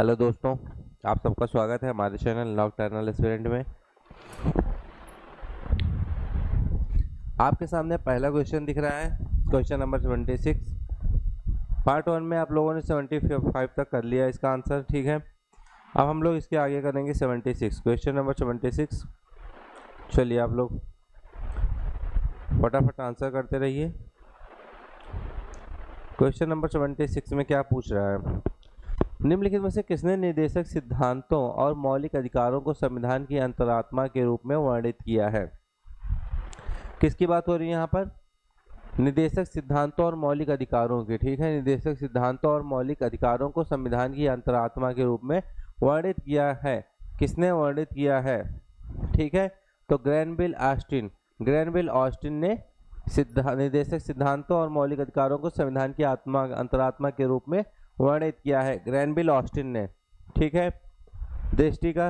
Hello दोस्तों, आप सबका स्वागत है हमारे चैनल नॉकटर्नल एस्पिरेंट में। आपके सामने पहला क्वेश्चन दिख रहा है, क्वेश्चन नंबर 76। पार्ट 1 में आप लोगों ने 75 तक कर लिया इसका आंसर, ठीक है। अब हम लोग इसके आगे करेंगे 76, क्वेश्चन नंबर 76। चलिए आप लोग फटाफट आंसर करते रहिए। क्वेश्चन नंबर 76 में क्या पूछ रहा है? निम्नलिखित में से किसने निर्देशक सिद्धांतों और मौलिक अधिकारों को संविधान की अंतरात्मा के रूप में वर्णित किया है? किसकी बात हो रही है यहाँ पर? निर्देशक सिद्धांतों और मौलिक अधिकारों की, ठीक है। निर्देशक सिद्धांतों और मौलिक अधिकारों को संविधान की अंतरात्मा के रूप में वर्णित किया है। किसने वर्णित किया है? ठीक है, तो ग्रैनविल ऑस्टिन ने निर्देशक सिद्धांतों और मौलिक अधिकारों को संविधान की अंतरात्मा के रूप में वर्णित किया है, ग्रैनविल ऑस्टिन ने, ठीक है। दृष्टि का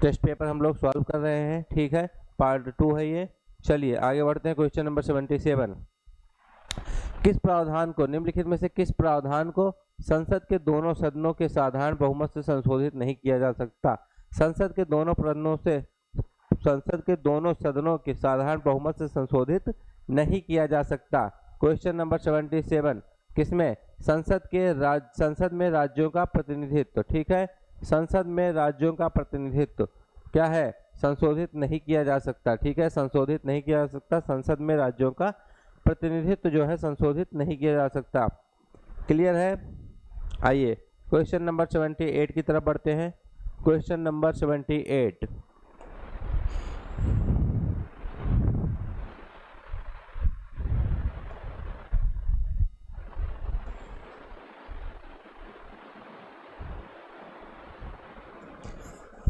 टेस्ट पेपर हम लोग सॉल्व कर रहे हैं, ठीक है, पार्ट 2 है ये। चलिए आगे बढ़ते हैं। Question number 77। किस प्रावधान को, निम्नलिखित में से किस प्रावधान को संसद के दोनों सदनों के साधारण बहुमत से संशोधित नहीं किया जा सकता? संसद के दोनों सदनों के साधारण बहुमत से संशोधित नहीं किया जा सकता। क्वेश्चन नंबर 77 किसमें? संसद में राज्यों का प्रतिनिधित्व, ठीक है। संसद में राज्यों का प्रतिनिधित्व क्या है? संशोधित नहीं किया जा सकता, ठीक है, संशोधित नहीं किया जा सकता। संसद में राज्यों का प्रतिनिधित्व जो है संशोधित नहीं किया जा सकता। क्लियर है? आइए क्वेश्चन नंबर 78 की तरफ बढ़ते हैं। Question number 78।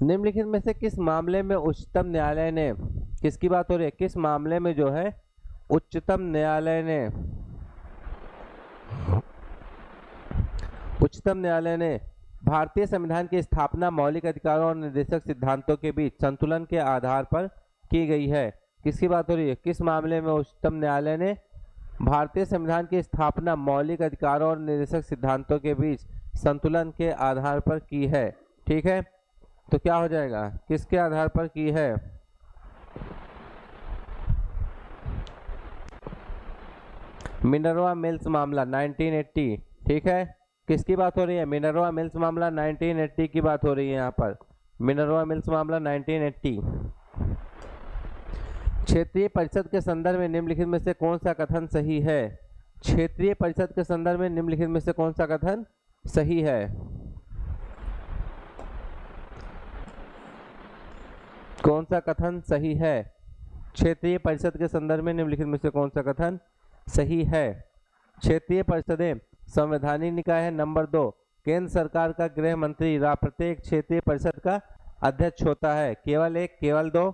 निम्नलिखित में से किस मामले में उच्चतम न्यायालय ने, किसकी बात हो रही है? किस मामले में जो है उच्चतम न्यायालय ने भारतीय संविधान की स्थापना मौलिक अधिकारों और निर्देशक सिद्धांतों के बीच संतुलन के आधार पर की गई है? किसकी बात हो रही है? किस मामले में उच्चतम न्यायालय ने भारतीय संविधान की स्थापना मौलिक अधिकारों और निर्देशक सिद्धांतों के बीच संतुलन के आधार पर की है? ठीक है, तो क्या हो जाएगा? किसके आधार पर की है? मिनर्वा मिल्स मामला 1980, ठीक है। किसकी बात हो रही है? मिनर्वा मिल्स मामला 1980 की बात हो रही है यहाँ पर, मिनर्वा मिल्स मामला 1980। क्षेत्रीय परिषद के संदर्भ में निम्नलिखित में से कौन सा कथन सही है? क्षेत्रीय परिषद के संदर्भ में निम्नलिखित में से कौन सा कथन सही है? कौन सा कथन सही है? क्षेत्रीय परिषद के संदर्भ में निम्नलिखित में से कौन सा कथन सही है? क्षेत्रीय परिषदें संवैधानिक निकाय है। नंबर 2, केंद्र सरकार का गृह मंत्री प्रत्येक क्षेत्रीय परिषद का अध्यक्ष होता है। केवल एक, केवल दो,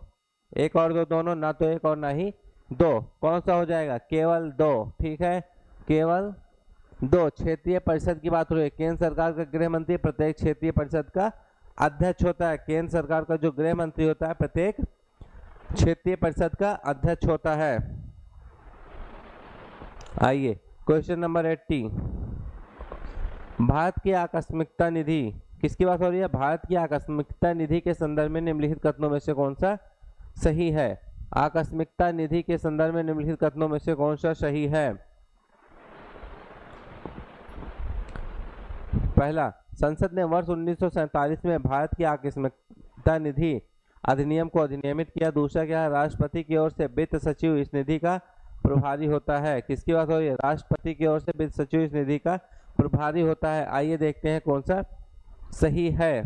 एक और दो, दोनों, ना तो एक और ना ही दो। कौन सा हो जाएगा? केवल दो, ठीक है, केवल दो। क्षेत्रीय परिषद की बात हो रही है। केंद्र सरकार का गृह मंत्री प्रत्येक क्षेत्रीय परिषद का अध्यक्ष होता है। केंद्र सरकार का जो गृह मंत्री होता है प्रत्येक क्षेत्रीय परिषद का अध्यक्ष होता है। आइए क्वेश्चन नंबर 80। भारत की आकस्मिकता निधि, किसकी बात हो रही है? भारत की आकस्मिकता निधि के संदर्भ में निम्नलिखित कथनों में से कौन सा सही है? आकस्मिकता निधि के संदर्भ में निम्नलिखित कथनों में से कौन सा सही है? पहला, संसद ने वर्ष 1947 में भारत की आकस्मिकता निधि अधिनियम को अधिनियमित किया। दूसरा क्या है? राष्ट्रपति की ओर से वित्त सचिव इस निधि का प्रभारी होता है। किसकी बात हो रही है? राष्ट्रपति की ओर से वित्त सचिव इस निधि का प्रभारी होता है। आइए देखते हैं कौन सा सही है।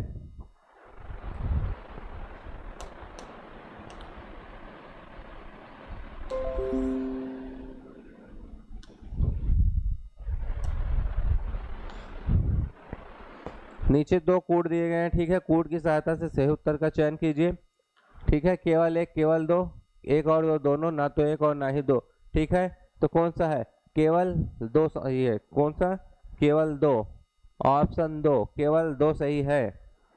नीचे दो कोड दिए गए हैं, ठीक है, कोड की सहायता से सही उत्तर का चयन कीजिए, ठीक है। केवल एक, केवल दो, एक और दो, दोनों, ना तो एक और ना ही दो, ठीक है। तो कौन सा है? केवल दो सही है। कौन सा? केवल दो, ऑप्शन 2, केवल दो सही है।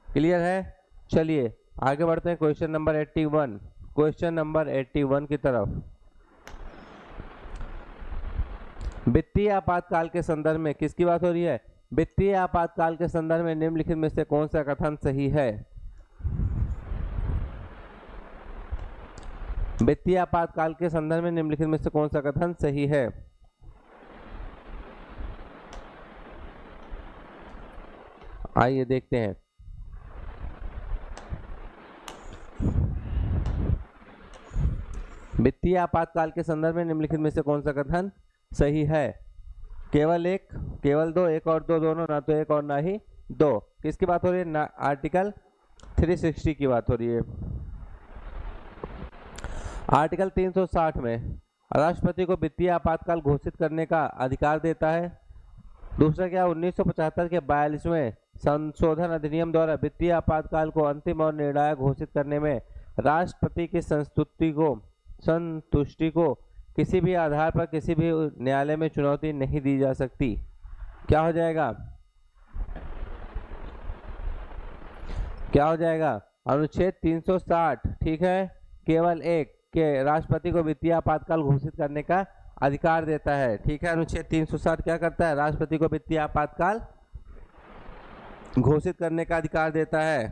क्लियर है? चलिए आगे बढ़ते हैं क्वेश्चन नंबर 81, क्वेश्चन नंबर 81 की तरफ। वित्तीय आपातकाल के संदर्भ में किसकी बात हो रही है? वित्तीय आपातकाल के संदर्भ में निम्नलिखित में से कौन सा कथन सही है? वित्तीय आपातकाल के संदर्भ में निम्नलिखित में से कौन सा कथन सही है? आइए देखते हैं। वित्तीय आपातकाल के संदर्भ में निम्नलिखित में से कौन सा कथन सही है? केवल एक, केवल दो, एक और दो दोनों, ना तो एक और ना ही दो। किसकी बात हो रही है? आर्टिकल 360 की बात हो रही है। आर्टिकल 360 में राष्ट्रपति को वित्तीय आपातकाल घोषित करने का अधिकार देता है। दूसरा क्या? 1975 के 42वें संशोधन अधिनियम द्वारा वित्तीय आपातकाल को अंतिम और निर्णायक घोषित करने में राष्ट्रपति की संतुष्टि को किसी भी आधार पर किसी भी न्यायालय में चुनौती नहीं दी जा सकती। क्या हो जाएगा? क्या हो जाएगा? अनुच्छेद 360, ठीक है, केवल एक के राष्ट्रपति को वित्तीय आपातकाल घोषित करने का अधिकार देता है। ठीक है, अनुच्छेद 360 क्या करता है? राष्ट्रपति को वित्तीय आपातकाल घोषित करने का अधिकार देता है।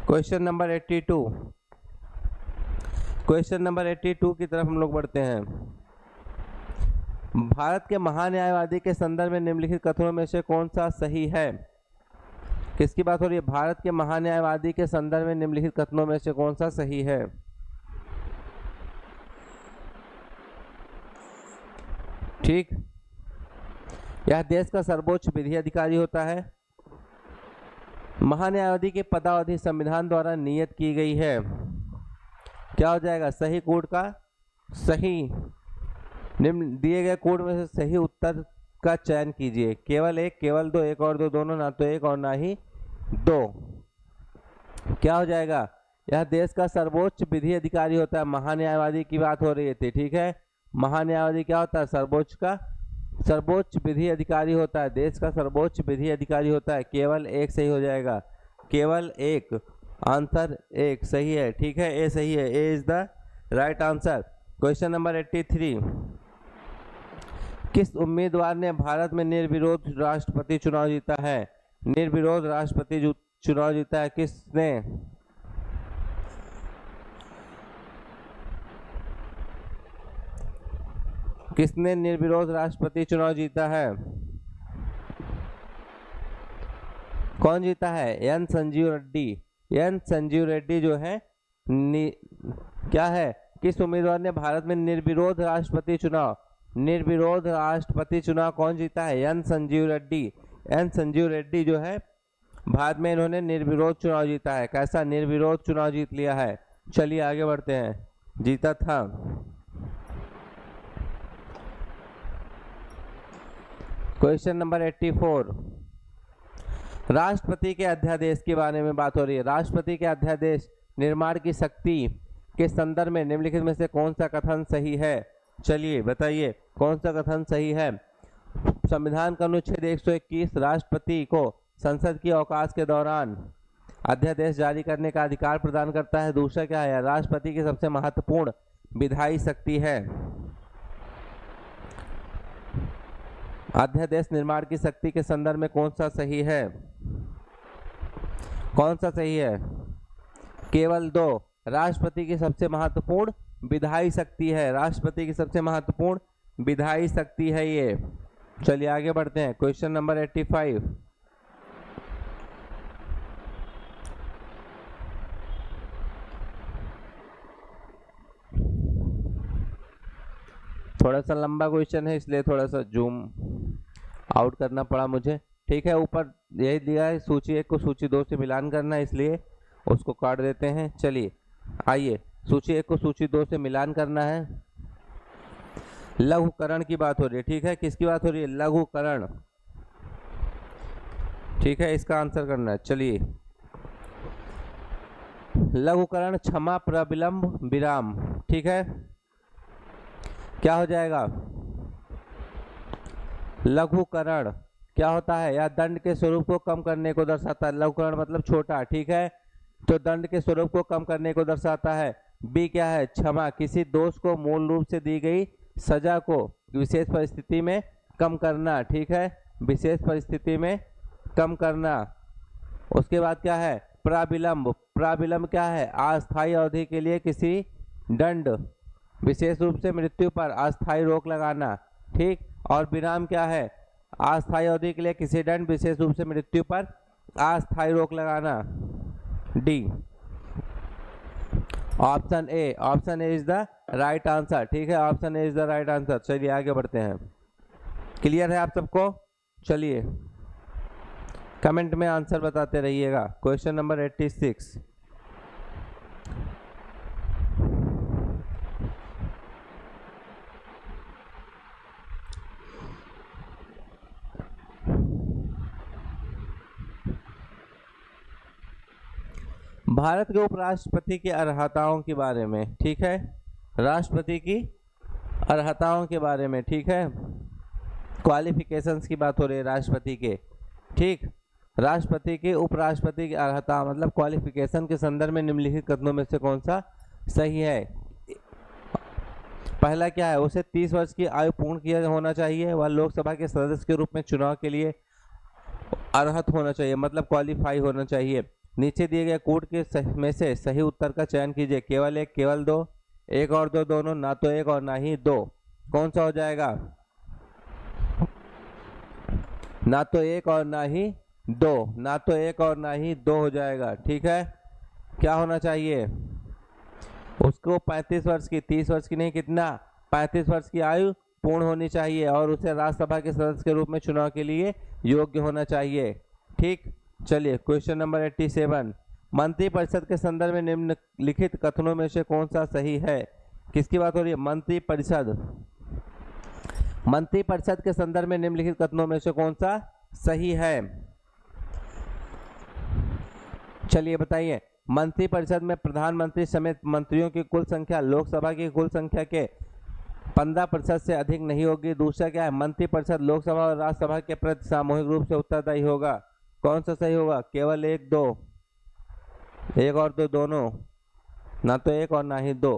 क्वेश्चन नंबर 82, क्वेश्चन नंबर 82 की तरफ हम लोग बढ़ते हैं। भारत के महान्यायवादी के संदर्भ में निम्नलिखित कथनों में से कौन सा सही है? किसकी बात हो रही है? भारत के महान्यायवादी के संदर्भ में निम्नलिखित कथनों में से कौन सा सही है? ठीक, यह देश का सर्वोच्च विधि अधिकारी होता है। महान्यायवादी की पदावधि संविधान द्वारा नियत की गई है। क्या हो जाएगा? सही कोड का सही, निम्न दिए गए कोड में से सही उत्तर का चयन कीजिए। केवल एक, केवल दो, एक और दो दोनों, ना तो एक और ना ही दो। क्या हो जाएगा? यह देश का सर्वोच्च विधि अधिकारी होता है। महान्यायवादी की बात हो रही थी, ठीक है। महान्यायवादी क्या होता है? सर्वोच्च विधि अधिकारी होता है, देश का सर्वोच्च विधि अधिकारी होता है। केवल एक सही हो जाएगा, केवल एक, आंसर एक सही है। ठीक है, ए सही है, A is the right answer. Question number 83, किस उम्मीदवार ने भारत में निर्विरोध राष्ट्रपति चुनाव जीता है? निर्विरोध राष्ट्रपति चुनाव जीता है किसने? किसने निर्विरोध राष्ट्रपति चुनाव जीता है? कौन जीता है? एन संजीव रेड्डी। एन संजीव रेड्डी जो है क्या है? किस उम्मीदवार ने भारत में निर्विरोध राष्ट्रपति चुनाव कौन जीता है? एन संजीव रेड्डी। एन संजीव रेड्डी जो है भारत में इन्होंने निर्विरोध चुनाव जीता है। कैसा? निर्विरोध चुनाव जीत लिया है। चलिए आगे बढ़ते हैं। जीता था। क्वेश्चन नंबर 84, राष्ट्रपति के अध्यादेश के बारे में बात हो रही है। राष्ट्रपति के अध्यादेश निर्माण की शक्ति के संदर्भ में निम्नलिखित में से कौन सा कथन सही है? चलिए बताइए कौन सा कथन सही है? संविधान का अनुच्छेद 121 राष्ट्रपति को संसद की अवकाश के दौरान अध्यादेश जारी करने का अधिकार प्रदान करता है। दूसरा क्या है? राष्ट्रपति की सबसे महत्वपूर्ण विधायी शक्ति है। अध्यादेश निर्माण की शक्ति के संदर्भ में कौन सा सही है? कौन सा सही है? केवल दो, राष्ट्रपति की सबसे महत्वपूर्ण विधायी शक्ति है। राष्ट्रपति की सबसे महत्वपूर्ण विधायी शक्ति है ये। चलिए आगे बढ़ते हैं। क्वेश्चन नंबर 85, थोड़ा सा लंबा क्वेश्चन है इसलिए थोड़ा सा जूम आउट करना पड़ा मुझे। ठीक है, ऊपर यही दिया है सूची 1 को सूची 2 से मिलान करना है, इसलिए उसको काट देते हैं। चलिए आइए, सूची 1 को सूची 2 से मिलान करना है। लघुकरण की बात हो रही है। ठीक है, किसकी बात हो रही है? लघुकरण। ठीक है, इसका आंसर करना है। चलिए, लघुकरण क्षमा प्रविलंब विराम। ठीक है, क्या हो जाएगा? लघुकरण क्या होता है? यह दंड के स्वरूप को कम करने को दर्शाता है। लघुकरण मतलब छोटा। ठीक है, तो दंड के स्वरूप को कम करने को दर्शाता है। बी क्या है? क्षमा, किसी दोष को मूल रूप से दी गई सजा को विशेष परिस्थिति में कम करना, ठीक है, विशेष परिस्थिति में कम करना। उसके बाद क्या है, प्राविलंब। प्राविलंब क्या है, अस्थायी अवधि के लिए किसी दंड, विशेष रूप से मृत्यु पर अस्थायी रोक लगाना, ठीक। और विराम क्या है, अस्थायी अवधि के लिए किसी दंड, विशेष रूप से मृत्यु पर अस्थायी रोक लगाना। D, option A is the right answer, ठीक है, option A is the right answer. चलिए आगे बढ़ते हैं। क्लियर है आप सबको? चलिए कमेंट में आंसर बताते रहिएगा। Question number 86। भारत के उपराष्ट्रपति की अर्हताओं के बारे में, ठीक है, राष्ट्रपति की अर्हताओं के बारे में, ठीक है, क्वालिफिकेशंस की बात हो रही है राष्ट्रपति के, ठीक। राष्ट्रपति के उपराष्ट्रपति की अर्हता मतलब क्वालिफिकेशन के संदर्भ में निम्नलिखित कथनों में से कौन सा सही है? पहला क्या है, उसे 30 वर्ष की आयु पूर्ण किया होना चाहिए, वह लोकसभा के सदस्य के रूप में चुनाव के लिए अर्हत होना चाहिए, मतलब क्वालिफाई होना चाहिए। नीचे दिए गए कोड के में से सही उत्तर का चयन कीजिए, केवल एक, केवल दो, एक और दो, दोनों, ना तो एक और ना ही दो। कौन सा हो जाएगा? ना तो एक और ना ही दो, ना तो एक और ना ही दो हो जाएगा, ठीक है। क्या होना चाहिए? उसको 35 वर्ष की, 30 वर्ष की नहीं, कितना, 35 वर्ष की आयु पूर्ण होनी चाहिए और उसे राज्यसभा के सदस्य के रूप में चुनाव के लिए योग्य होना चाहिए, ठीक। चलिए क्वेश्चन नंबर 87। मंत्रिपरिषद के संदर्भ में निम्नलिखित कथनों में से कौन सा सही है? किसकी बात हो रही है? मंत्रिपरिषद। मंत्रिपरिषद के संदर्भ में निम्नलिखित कथनों में से कौन सा सही है? चलिए बताइए। मंत्रिपरिषद में प्रधानमंत्री समेत मंत्रियों की कुल संख्या लोकसभा की कुल संख्या के 15% से अधिक नहीं होगी। दूसरा क्या है, मंत्रिपरिषद लोकसभा और राज्यसभा के प्रति सामूहिक रूप से उत्तरदायी होगा। कौन सा सही होगा? केवल एक, दो, एक और दो, दोनों, ना तो एक और ना ही दो।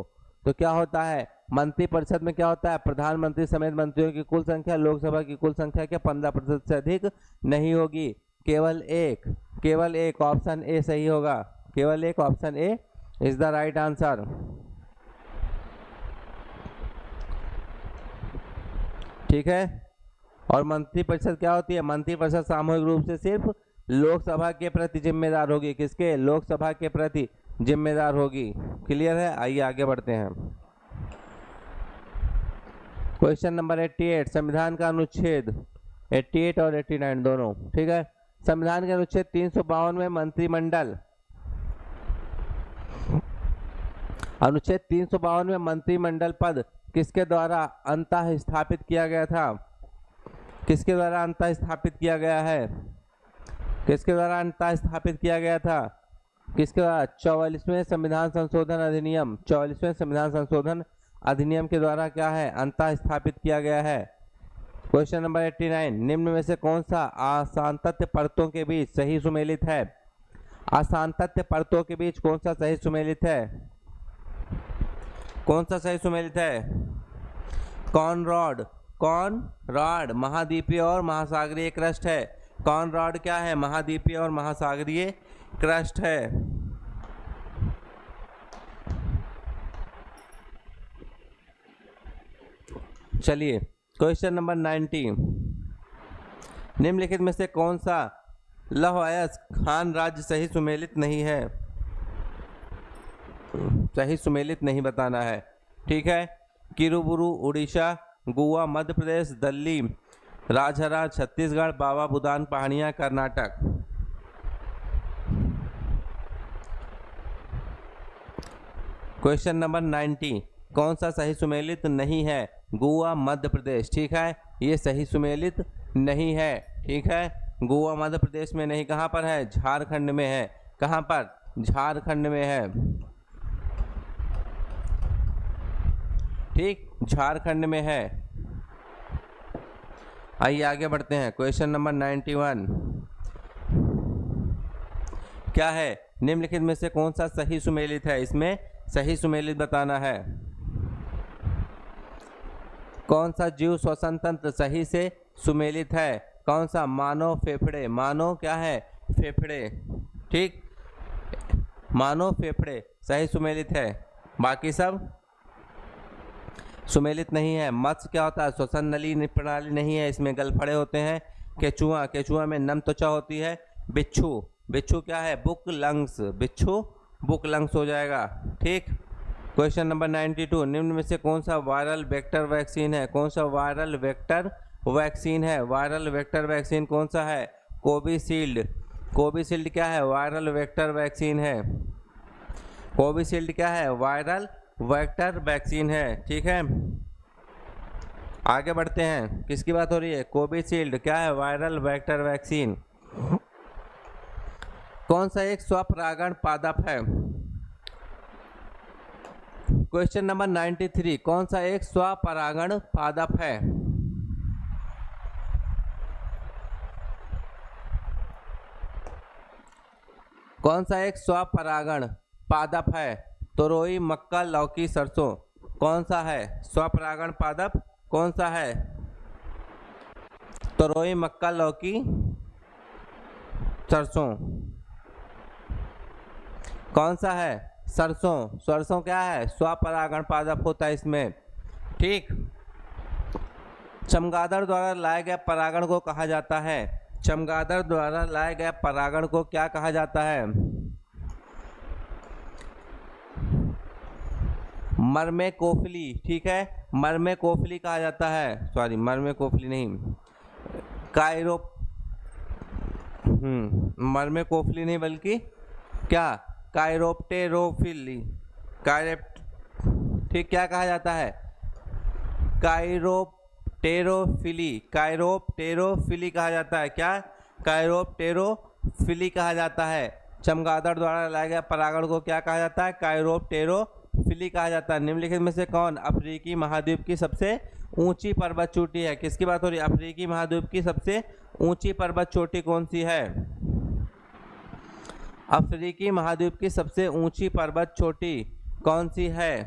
तो क्या होता है, मंत्रिपरिषद में क्या होता है, प्रधानमंत्री समेत मंत्रियों की कुल संख्या लोकसभा की कुल संख्या के 15% से अधिक नहीं होगी। केवल एक, केवल एक, ऑप्शन ए सही होगा, केवल एक, option A is the right answer, ठीक है। और मंत्रिपरिषद क्या होती है? मंत्रिपरिषद सामूहिक रूप से सिर्फ लोकसभा के प्रति जिम्मेदार होगी। किसके? लोकसभा के प्रति जिम्मेदार होगी। क्लियर है? आइए आगे बढ़ते हैं। Question number 88। संविधान का अनुच्छेद 88 और 89 दोनों, ठीक है। संविधान के अनुच्छेद 352 में मंत्रिमंडल, अनुच्छेद 352 में मंत्रिमंडल पद किसके द्वारा अंतः स्थापित किया गया था? किसके द्वारा अंतः स्थापित किया गया है? किसके द्वारा अंतः स्थापित किया गया था? किसके द्वारा? 44वें संविधान संशोधन अधिनियम, 44वें संविधान संशोधन अधिनियम के द्वारा क्या है? अंतः स्थापित किया गया है। Question number 89। निम्न में से कौन सा असांतत्य परतों के बीच सही सुमेलित है? असांतत्य परतों के बीच कौन सा सही सुमेलित है? कौन सा सही सुमेलित है? कॉनरॉड, कॉनरॉड महाद्वीपीय और महासागरीय क्रस्ट है। कॉनरॉड क्या है? महाद्वीपीय और महासागरीय क्रस्ट है। चलिए क्वेश्चन नंबर 90। निम्नलिखित में से कौन सा लौह अयस्क खान राज्य सही सुमेलित नहीं है? सही सुमेलित नहीं बताना है, ठीक है। किरुबुरु उड़ीसा, गोवा मध्य प्रदेश, दिल्ली राजहरा छत्तीसगढ़, बाबा बुदान पहाड़ियाँ कर्नाटक। Question number 90। कौन सा सही सुमेलित नहीं है? गोवा मध्य प्रदेश, ठीक है, ये सही सुमेलित नहीं है, ठीक है। गोवा मध्य प्रदेश में नहीं, कहाँ पर है? झारखंड में है। कहाँ पर? झारखंड में है, ठीक, झारखंड में है। आइए आगे बढ़ते हैं। क्वेश्चन नंबर 91 क्या है? निम्नलिखित में से कौन सा सही सुमेलित है? इसमें सही सुमेलित बताना है। कौन सा जीव श्वसन तंत्र सही से सुमेलित है? कौन सा? मानव फेफड़े। मानव क्या है? फेफड़े। ठीक, मानव फेफड़े सही सुमेलित है, बाकी सब सुमेलित नहीं है। मत्स्य क्या होता है? श्वसन नली प्रणाली नहीं है, इसमें गलफड़े होते हैं। केचुआ, केचुआ में नम त्वचा होती है। बिच्छू, बिच्छू क्या है? Book lungs. बिच्छू बुक लंग्स हो जाएगा। ठीक, क्वेश्चन नंबर 92, निम्न में से कौन सा वायरल वेक्टर वैक्सीन है? कौन सा वायरल वेक्टर वैक्सीन है? वायरल वेक्टर वैक्सीन कौन सा है? कोविशील्ड। कोविशील्ड क्या है? वायरल वेक्टर वैक्सीन है। कोविशील्ड क्या है? वायरल वेक्टर वैक्सीन है। ठीक है, आगे बढ़ते हैं। किसकी बात हो रही है? कोविशील्ड क्या है? Viral vector vaccine. कौन सा एक स्वपरागण पादप है? क्वेश्चन नंबर 93, कौन सा एक स्वपरागण पादप है? कौन सा एक स्वपरागण पादप है? तोरई, मक्का, लौकी, सरसों। कौन सा है स्वपरागण पादप? कौन सा है? तोरई, मक्का, लौकी, सरसों। कौन सा है? सरसों। सरसों क्या है? स्वपरागण पादप होता है इसमें। ठीक, चमगादड़ द्वारा लाए गए परागण को कहा जाता है? चमगादड़ द्वारा लाए गए परागण को क्या कहा जाता है? मर्मेकोफिली। ठीक है, मर्मेकोफिली कहा जाता है। सॉरी, मर्मेकोफिली नहीं, कायरो मर्मेकोफिली नहीं बल्कि क्या? कायरोप्टेरोफिली। ठीक, क्या कहा जाता है? कायरोप्टेरोफिली। कायरोप्टेरोफिली कहा जाता है। क्या? कायरोप्टेरोफिली कहा जाता है। चमगादड़ द्वारा लाया गया परागण को क्या कहा जाता है? कायरोप्टेरोफिली कहा जाता है। निम्नलिखित में से कौन अफ्रीकी महाद्वीप की सबसे ऊंची पर्वत चोटी है? किसकी बात हो रही है? अफ्रीकी महाद्वीप की सबसे ऊंची पर्वत चोटी कौन सी है? अफ्रीकी महाद्वीप की सबसे ऊंची पर्वत चोटी कौन सी है?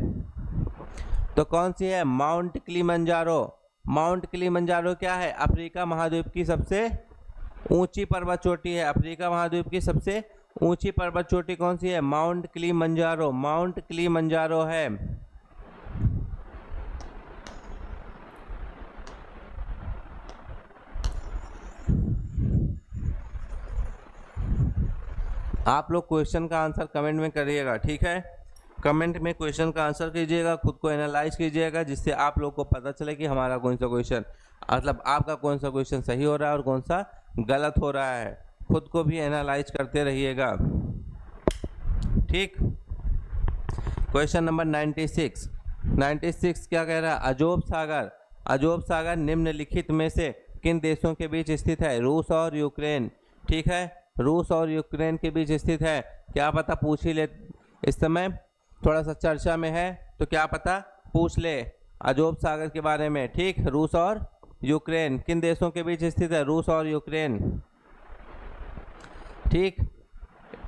तो कौन सी है? Mount Kilimanjaro. माउंट किलिमंजारो क्या है? अफ्रीका महाद्वीप की सबसे ऊंची पर्वत चोटी है। अफ्रीका महाद्वीप की सबसे ऊंची पर्वत चोटी कौन सी है? Mount Kilimanjaro. माउंट किलिमंजारो है। आप लोग क्वेश्चन का आंसर कमेंट में करिएगा। ठीक है, कमेंट में क्वेश्चन का आंसर कीजिएगा, खुद को एनालाइज कीजिएगा, जिससे आप लोग को पता चले कि हमारा कौन सा क्वेश्चन, मतलब आपका कौन सा क्वेश्चन सही हो रहा है और कौन सा गलत हो रहा है। खुद को भी एनालाइज करते रहिएगा। ठीक, क्वेश्चन नंबर 96। 96 क्या कह रहा है? अजोब सागर। अजोब सागर निम्नलिखित में से किन देशों के बीच स्थित है? रूस और यूक्रेन। ठीक है, रूस और यूक्रेन के बीच स्थित है। क्या पता पूछ ही ले, इस समय थोड़ा सा चर्चा में है तो क्या पता पूछ ले अजोब सागर के बारे में। ठीक, रूस और यूक्रेन किन देशों के बीच स्थित है? रूस और यूक्रेन। ठीक,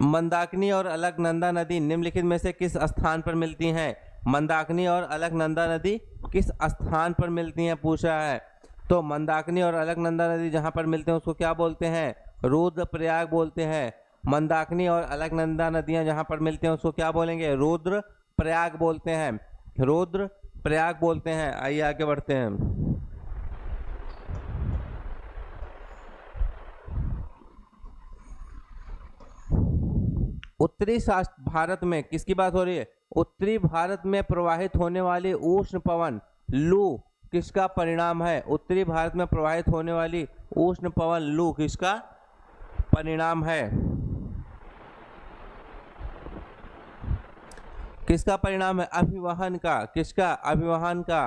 मंदाकिनी और अलकनंदा नदी निम्नलिखित में से किस स्थान पर मिलती हैं? मंदाकिनी और अलकनंदा नदी किस स्थान पर मिलती हैं पूछ रहा है। तो मंदाकिनी और अलकनंदा नदी जहाँ पर मिलते हैं उसको क्या बोलते हैं? रुद्रप्रयाग बोलते हैं। मंदाकिनी और अलकनंदा नदियाँ जहाँ पर मिलते हैं उसको क्या बोलेंगे? रुद्रप्रयाग बोलते हैं। रुद्रप्रयाग बोलते हैं। आइए आगे बढ़ते हैं। उत्तरी भारत में किसकी बात हो रही है? उत्तरी भारत में प्रवाहित होने वाली उष्ण पवन लू किसका परिणाम है? उत्तरी भारत में प्रवाहित होने वाली उष्ण पवन लू किसका परिणाम है? किसका परिणाम है? अभिवहन का। किसका? अभिवहन का।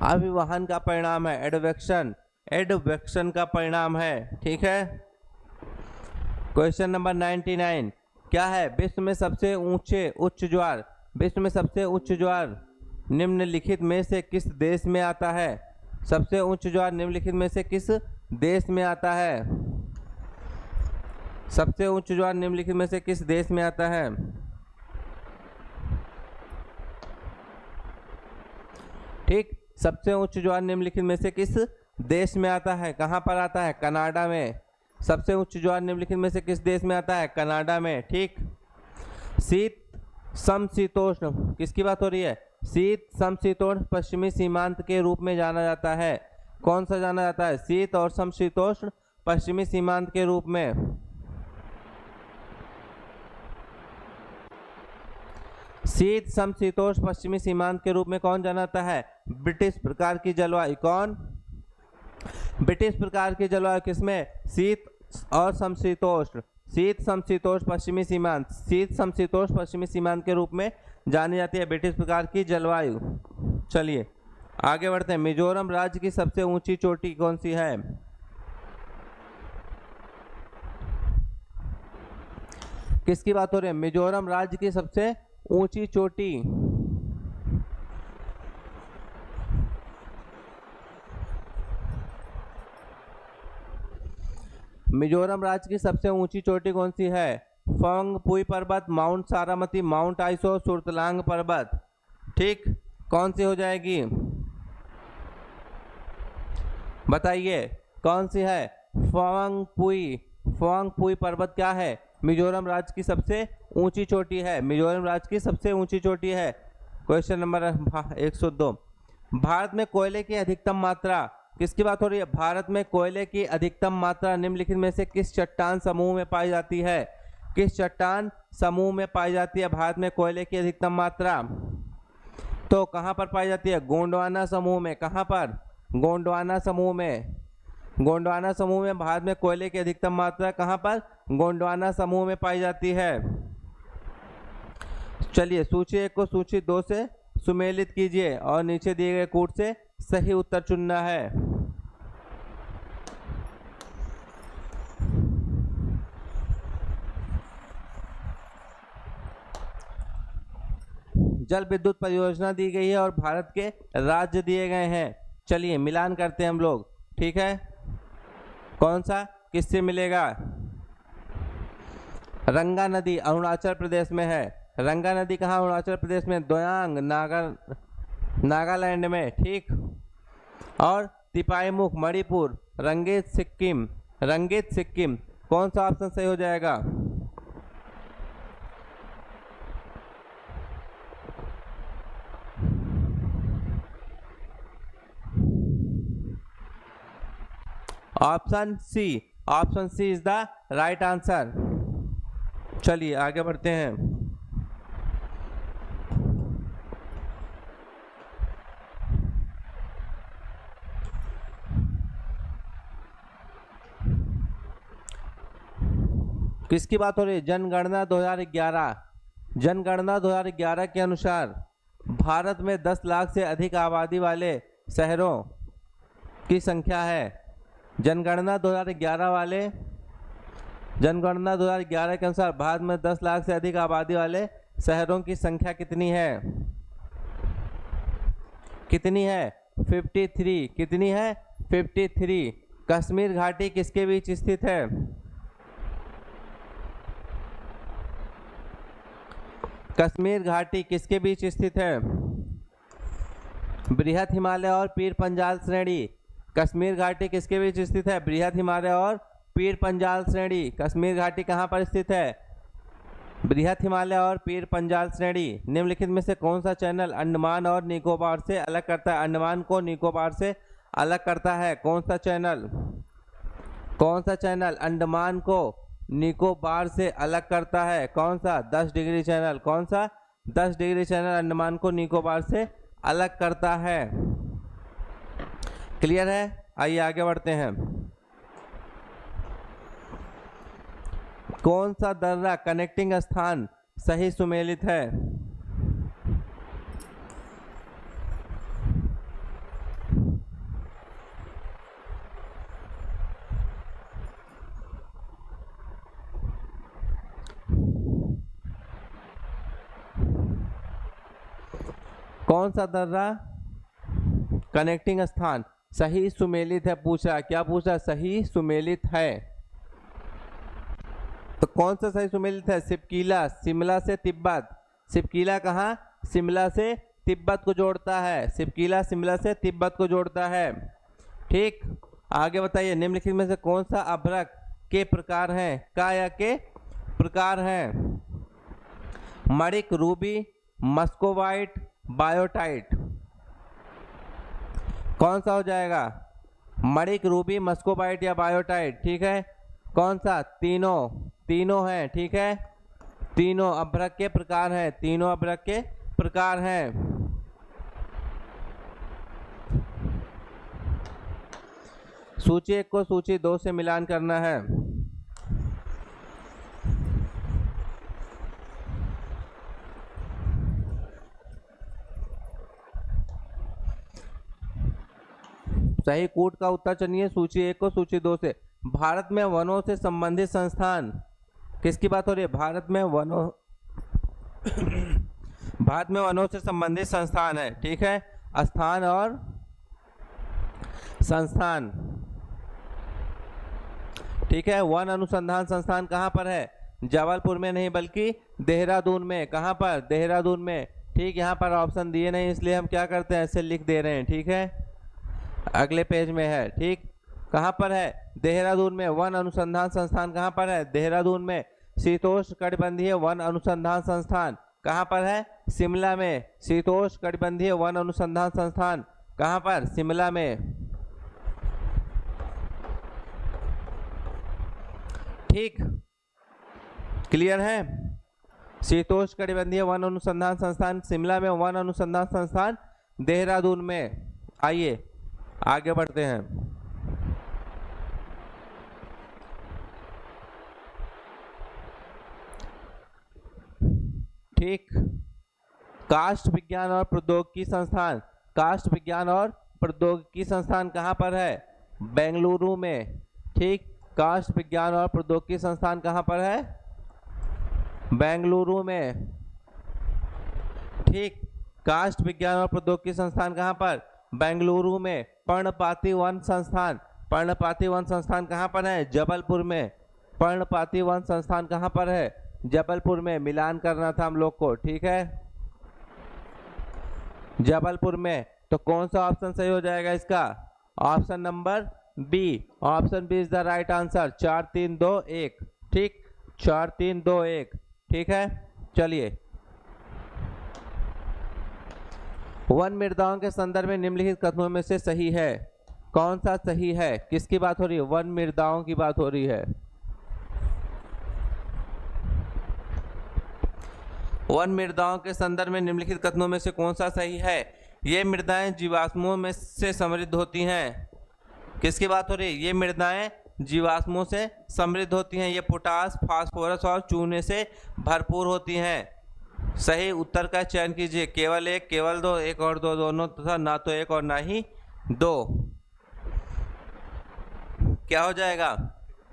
अभिवहन का परिणाम है। एडवेक्शन। एडवेक्शन का परिणाम है। ठीक है, क्वेश्चन नंबर 99 क्या है? विश्व में सबसे ऊंचे उच्च ज्वार। विश्व में सबसे उच्च ज्वार निम्नलिखित में से किस देश में आता है? सबसे उच्च ज्वार निम्नलिखित में से किस देश में आता है? सबसे उच्च ज्वार निम्नलिखित में से किस देश में आता है? ठीक, सबसे उच्च ज्वार निम्नलिखित में से किस देश में आता है? कहाँ पर आता है? कनाडा में। सबसे उच्च ज्वार निम्नलिखित में से किस देश में आता है? कनाडा में। ठीक। शीत समशीतोष्ण, किसकी बात हो रही है? शीत समशीतोष्ण पश्चिमी सीमांत के रूप में जाना जाता है। कौन सा जाना जाता है? शीत और समशीतोष्ण पश्चिमी सीमांत के रूप में। शीत समशीतोष्ण पश्चिमी सीमांत के रूप में कौन जाना जाता है? ब्रिटिश प्रकार की जलवायु। कौन? ब्रिटिश प्रकार की जलवायु किसमें? शीत और समशीतोष्ण। शीत समशीतोष्ण पश्चिमी सीमांत, शीत समशीतोष्ण पश्चिमी सीमांत के रूप में जानी जाती है ब्रिटिश प्रकार की जलवायु। चलिए आगे बढ़ते हैं। मिजोरम राज्य की सबसे ऊंची चोटी कौन सी है? किसकी बात हो रही है? मिजोरम राज्य की सबसे ऊंची चोटी। मिजोरम राज्य की सबसे ऊंची चोटी कौन सी है? फंगपुई पर्वत, माउंट सारामती, माउंट आइसो, सुरतलांग पर्वत। ठीक, कौन सी हो जाएगी? बताइए कौन सी है? फंगपुई। फंगपुई पर्वत क्या है? मिजोरम राज्य की सबसे ऊंची चोटी है। मिजोरम राज्य की सबसे ऊंची चोटी है। Question number 102। भारत में कोयले की अधिकतम मात्रा, किसकी बात हो रही है? भारत में कोयले की अधिकतम मात्रा निम्नलिखित में से किस चट्टान समूह में पाई जाती है? किस चट्टान समूह में पाई जाती है भारत में कोयले की अधिकतम मात्रा? तो कहां पर पाई जाती है? गोंडवाना समूह में। कहां पर? गोंडवाना समूह में। गोंडवाना समूह में भारत में कोयले की अधिकतम मात्रा कहां पर? गोंडवाना समूह में पाई जाती है। चलिए सूची 1 को सूची 2 से सुमेलित कीजिए और नीचे दिए गए कूट से सही उत्तर चुनना है। जल विद्युत परियोजना दी गई है और भारत के राज्य दिए गए हैं। चलिए मिलान करते हैं हम लोग। ठीक है, कौन सा किससे मिलेगा? रंगा नदी अरुणाचल प्रदेश में है। रंगा नदी कहाँ? अरुणाचल प्रदेश में। दोयांग नागालैंड में। ठीक। और तिपाईमुख मणिपुर। रंगीत सिक्किम। रंगीत सिक्किम। कौन सा ऑप्शन सही हो जाएगा? Option C. Option C is the right answer. चलिए आगे बढ़ते हैं। किसकी बात हो रही है? जनगणना 2011। जनगणना 2011 के अनुसार भारत में 10 लाख से अधिक आबादी वाले शहरों की संख्या है। जनगणना 2011 के अनुसार भारत में 10 लाख से अधिक आबादी वाले शहरों की संख्या कितनी है? कितनी है? 53। कितनी है? 53। कश्मीर घाटी किसके बीच स्थित है? कश्मीर घाटी किसके बीच स्थित है? बृहद हिमालय और पीर पंजाल श्रेणी। कश्मीर घाटी किसके बीच स्थित है? बृहद हिमालय और पीर पंजाल श्रेणी। कश्मीर घाटी कहाँ पर स्थित है? बृहद हिमालय और पीर पंजाल श्रेणी। निम्नलिखित में से कौन सा चैनल अंडमान और निकोबार से अलग करता है? अंडमान को निकोबार से अलग करता है। कौन सा चैनल? कौन सा चैनल अंडमान को निकोबार से अलग करता है? कौन सा? 10 डिग्री चैनल। कौन सा? 10 डिग्री चैनल अंडमान को निकोबार से अलग करता है। क्लियर है? आइए आगे बढ़ते हैं। कौन सा दर्रा कनेक्टिंग स्थान सही सुमेलित है? कौन सा दर्रा कनेक्टिंग स्थान सही सुमेलित है? पूछा क्या? पूछा सही सुमेलित है। तो कौन सा सही सुमेलित है? सिपकीला, शिमला से तिब्बत। सिपकीला कहाँ? शिमला से तिब्बत को जोड़ता है, सिपकीला शिमला से तिब्बत को जोड़ता है। ठीक, आगे बताइए निम्नलिखित में से कौन सा अभ्रक के प्रकार हैं, का या के प्रकार हैं? Manik, Ruby, muscovite, biotite. कौन सा हो जाएगा? मणिक, रूबी, मस्कोबाइट या बायोटाइट। ठीक है, कौन सा? तीनों हैं। ठीक है, तीनों अभ्रक के प्रकार हैं, तीनों अभ्रक के प्रकार हैं। सूची 1 को सूची 2 से मिलान करना है। सही कूट का उत्तर चुनिए सूची 1 को सूची 2 से। भारत में वनों से संबंधित संस्थान, किसकी बात हो रही है? भारत में वनों से संबंधित संस्थान है। ठीक है, स्थान और संस्थान। ठीक है, वन अनुसंधान संस्थान कहाँ पर है? जबलपुर में नहीं बल्कि देहरादून में। कहाँ पर? देहरादून में। ठीक, यहाँ पर ऑप्शन दिए नहीं इसलिए हम क्या करते हैं, ऐसे लिख दे रहे हैं। ठीक है, अगले पेज में है। ठीक, कहाँ पर है? देहरादून में। वन अनुसंधान संस्थान कहाँ पर है? देहरादून में। शीतोष्ण कटिबंधीय वन अनुसंधान संस्थान कहाँ पर है? शिमला में। शीतोष्ण कटिबंधीय वन अनुसंधान संस्थान कहाँ पर? शिमला में। ठीक, क्लियर है? शीतोष्ण कटिबंधीय वन अनुसंधान संस्थान शिमला में, वन अनुसंधान संस्थान देहरादून में। आइए आगे बढ़ते हैं। ठीक, काष्ठ विज्ञान और प्रौद्योगिकी संस्थान, काष्ठ विज्ञान और प्रौद्योगिकी संस्थान कहाँ पर है? बेंगलुरु में। ठीक, काष्ठ विज्ञान और प्रौद्योगिकी संस्थान कहाँ पर है? बेंगलुरु में। ठीक, काष्ठ विज्ञान और प्रौद्योगिकी संस्थान कहाँ पर? बेंगलुरु में। पर्णपाती वन संस्थान, पर्णपाती वन संस्थान कहाँ पर है? जबलपुर में। पर्णपाती वन संस्थान कहाँ पर है? जबलपुर में। मिलान करना था हम लोग को। ठीक है, जबलपुर में। तो कौन सा ऑप्शन सही हो जाएगा इसका? Option number B. Option B is the right answer. 4 3 2 1। ठीक, 4 3 2 1। ठीक है, चलिए। वन मृदाओं के संदर्भ में निम्नलिखित कथनों में से सही है? कौन सा सही है? किसकी बात हो रही है? वन मृदाओं की बात हो रही है। वन मृदाओं के संदर्भ में निम्नलिखित कथनों में से कौन सा सही है? ये मृदाएं जीवाश्मों में से समृद्ध होती हैं। किसकी बात हो रही है? ये मृदाएं जीवाश्मों से समृद्ध होती हैं। ये पोटास, फास्फोरस और चूने से भरपूर होती हैं। सही उत्तर का चयन कीजिए। केवल एक, केवल दो, एक और दो, दोनों तथा ना तो एक और ना ही दो। क्या हो जाएगा?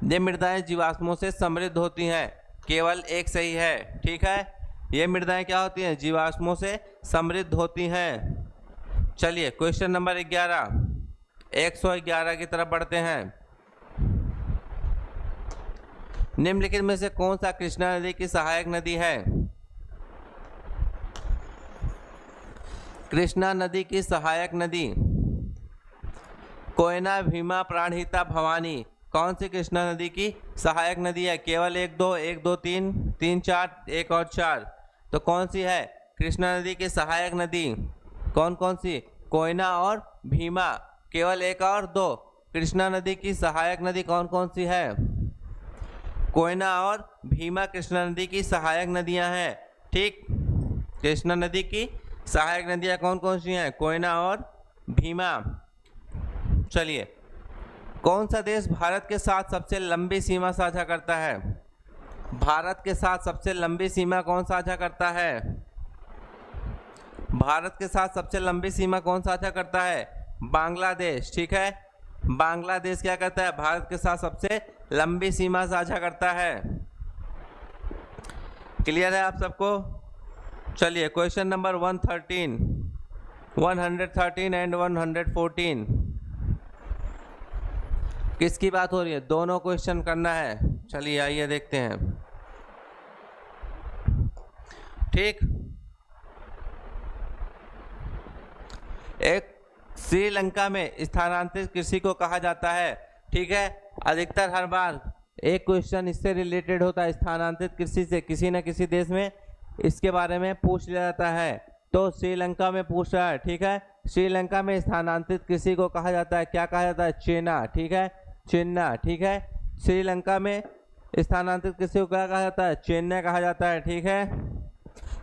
ये मृदाएं जीवाश्मों से समृद्ध होती हैं। केवल एक सही है। ठीक है, ये मृदाएं क्या होती हैं? जीवाश्मों से समृद्ध होती हैं। चलिए क्वेश्चन नंबर 11, 111 की तरफ बढ़ते हैं। निम्नलिखित में से कौन सा कृष्णा नदी की सहायक नदी है? कृष्णा नदी की सहायक नदी कोयना, भीमा, प्राणहिता, भवानी। कौन सी कृष्णा नदी की सहायक नदी है? केवल 1 2, 1 2 3, 3 4, 1 और 4। तो कौन सी है कृष्णा नदी की सहायक नदी? कौन कौन सी? कोयना और भीमा। केवल 1 और 2। कृष्णा नदी की सहायक नदी कौन कौन सी है? कोयना और भीमा कृष्णा नदी की सहायक नदियां हैं। ठीक, कृष्णा नदी की सहायक नदियां कौन कौन सी हैं? कोयना और भीमा। चलिए, कौन सा देश भारत के साथ सबसे लंबी सीमा साझा करता है? भारत के साथ सबसे लंबी सीमा कौन साझा करता है? भारत के साथ सबसे लंबी सीमा कौन साझा करता है? बांग्लादेश। ठीक है, बांग्लादेश क्या करता है? भारत के साथ सबसे लंबी सीमा साझा करता है। क्लियर है आप सबको? चलिए क्वेश्चन नंबर 113 एंड 114 किसकी बात हो रही है? दोनों क्वेश्चन करना है। चलिए आइए देखते हैं। ठीक, एक श्रीलंका में स्थानांतरित कृषि को कहा जाता है। ठीक है, अधिकतर हर बार एक क्वेश्चन इससे रिलेटेड होता है, स्थानांतरित कृषि से किसी न किसी देश में इसके बारे में पूछ लिया जाता है। तो श्रीलंका में पूछ रहा है। ठीक है, श्रीलंका में स्थानांतरित कृषि को कहा जाता है, क्या कहा जाता है? चेना। ठीक है, चेन्ना। ठीक है, श्रीलंका में स्थानांतरित कृषि को क्या कहा जाता है? चेन्नई कहा जाता है। ठीक है,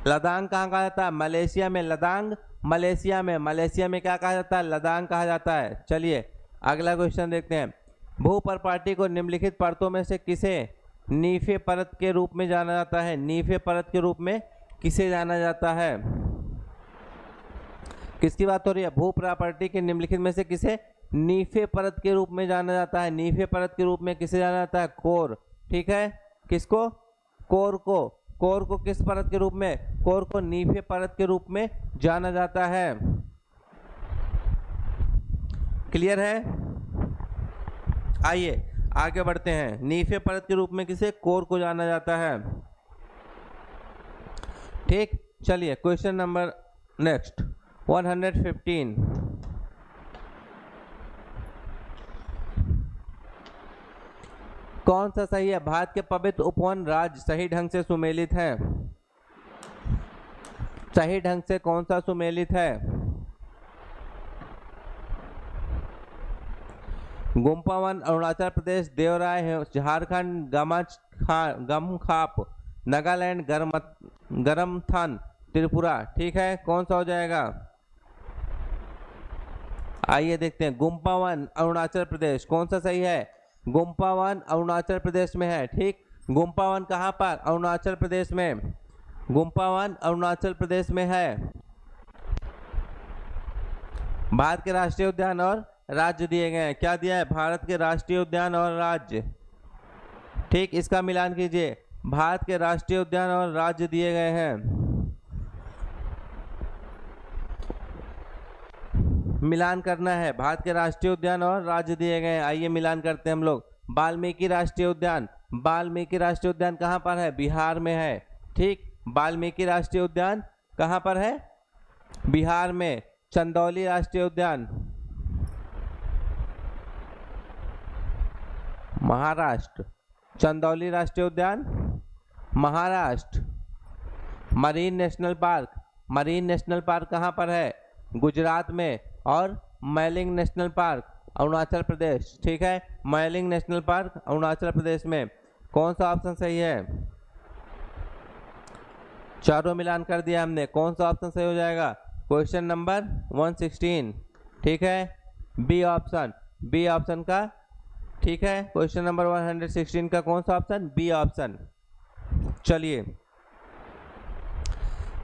लदांग कहाँ कहा जाता है? मलेशिया में। लदांग मलेशिया में। मलेशिया में क्या कहा जाता है? लदांग कहा जाता है। चलिए अगला क्वेश्चन देखते हैं। भू परपाटी को निम्नलिखित परतों में से किसे नीफे परत के रूप में जाना जाता है? नीफे परत के रूप में किसे जाना जाता है? किसकी बात हो रही है? भू प्रॉपर्टी के निम्नलिखित में से किसे नीफे परत के रूप में जाना जाता है? नीफे परत के रूप में किसे जाना जाता है? कोर। ठीक है, किसको? कोर को। कोर को किस परत के रूप में? कोर को नीफे परत के रूप में जाना जाता है। क्लियर है? आइए आगे बढ़ते हैं। नीफे परत के रूप में किसे? कोर को जाना जाता है। ठीक, चलिए क्वेश्चन नंबर नेक्स्ट 115। कौन सा सही है? भारत के पवित्र उपवन राज्य सही ढंग से सुमेलित है। सही ढंग से कौन सा सुमेलित है? गुम्पावन अरुणाचल प्रदेश, देवराय झारखंड, गमखाप नागालैंड, गरमथान त्रिपुरा। ठीक है, कौन सा हो जाएगा? आइए देखते हैं। गुम्पावन अरुणाचल प्रदेश, कौन सा सही है? गुम्पावन अरुणाचल प्रदेश में है। ठीक, गुम्पावन कहाँ पर? अरुणाचल प्रदेश में। गुम्पावन अरुणाचल प्रदेश में है। भारत के राष्ट्रीय उद्यान और राज्य दिए गए हैं। क्या दिया है? भारत के राष्ट्रीय उद्यान और राज्य। ठीक, इसका मिलान कीजिए। भारत के राष्ट्रीय उद्यान और राज्य दिए गए हैं। मिलान करना है। भारत के राष्ट्रीय उद्यान और राज्य दिए गए हैं। आइए मिलान करते हैं हम लोग। वाल्मीकि राष्ट्रीय उद्यान। वाल्मीकि राष्ट्रीय उद्यान कहाँ पर है? बिहार में है। ठीक, वाल्मीकि राष्ट्रीय उद्यान कहाँ पर है? बिहार में। चंदौली राष्ट्रीय उद्यान महाराष्ट्र। चंदौली राष्ट्रीय उद्यान Maharashtra. Marine national park. Marine national park कहाँ पर है? गुजरात में। और mailing national park Arunachal Pradesh. ठीक है, mailing national park Arunachal Pradesh में। कौन सा ऑप्शन सही है? चारों मिलान कर दिया हमने। कौन सा ऑप्शन सही हो जाएगा? Question number 116। ठीक है, बी ऑप्शन। बी ऑप्शन का। ठीक है, क्वेश्चन नंबर 116 का कौन सा ऑप्शन? B option. चलिए,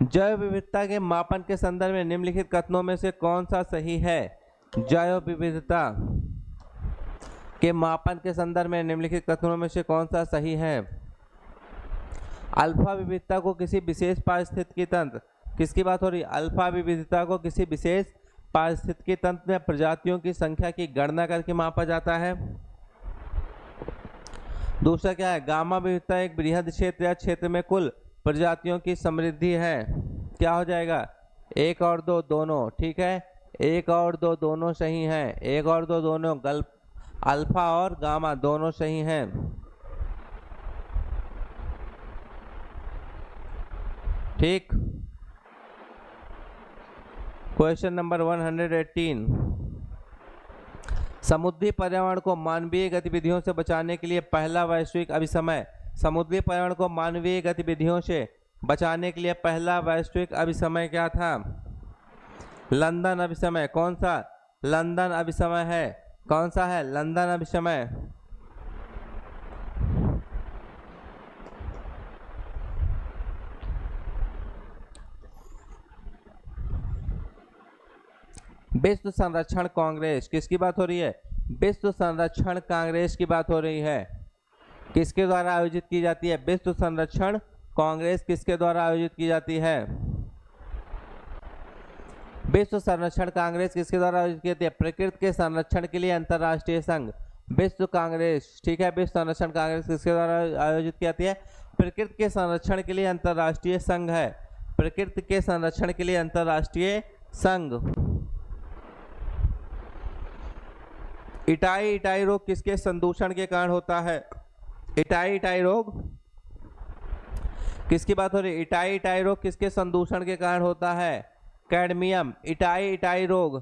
जैव विविधता के मापन के संदर्भ में निम्नलिखित कथनों में से कौन सा सही है? जैव विविधता के मापन के संदर्भ में निम्नलिखित कथनों में से कौन सा सही है? अल्फा विविधता को किसी विशेष पारिस्थितिकी तंत्र, किसकी बात हो रही है? अल्फा विविधता को किसी विशेष पारिस्थितिकी तंत्र में प्रजातियों की संख्या की गणना करके मापा जाता है। दूसरा क्या है? गामा विविधता एक बृहद क्षेत्र या क्षेत्र में कुल प्रजातियों की समृद्धि है। क्या हो जाएगा? एक और दो दोनों। ठीक है, एक और दो दोनों सही हैं। एक और दो दोनों, अल्फा और गामा दोनों सही हैं। ठीक, क्वेश्चन नंबर 118। समुद्री पर्यावरण को मानवीय गतिविधियों से बचाने के लिए पहला वैश्विक अभिसमय। समुद्री पर्यावरण को मानवीय गतिविधियों से बचाने के लिए पहला वैश्विक अभिसमय क्या था? लंदन अभिसमय। कौन सा? लंदन अभिसमय है। कौन सा है? लंदन अभिसमय। विश्व संरक्षण कांग्रेस, किसकी बात हो रही है? विश्व संरक्षण कांग्रेस की बात हो रही है। किसके द्वारा आयोजित की जाती है? विश्व संरक्षण कांग्रेस किसके द्वारा आयोजित की जाती है? विश्व संरक्षण कांग्रेस किसके द्वारा आयोजित की जाती है? प्रकृति के संरक्षण के लिए अंतर्राष्ट्रीय संघ विश्व कांग्रेस। ठीक है, विश्व संरक्षण कांग्रेस किसके द्वारा आयोजित की जाती है? प्रकृति के संरक्षण के लिए अंतर्राष्ट्रीय संघ है। प्रकृति के संरक्षण के लिए अंतर्राष्ट्रीय संघ। इटाई रोग किसके संदूषण के कारण होता है? इटाई रोग किसकी बात हो रही है? इटाई रोग किसके संदूषण के कारण होता है? कैडमियम। इटाई रोग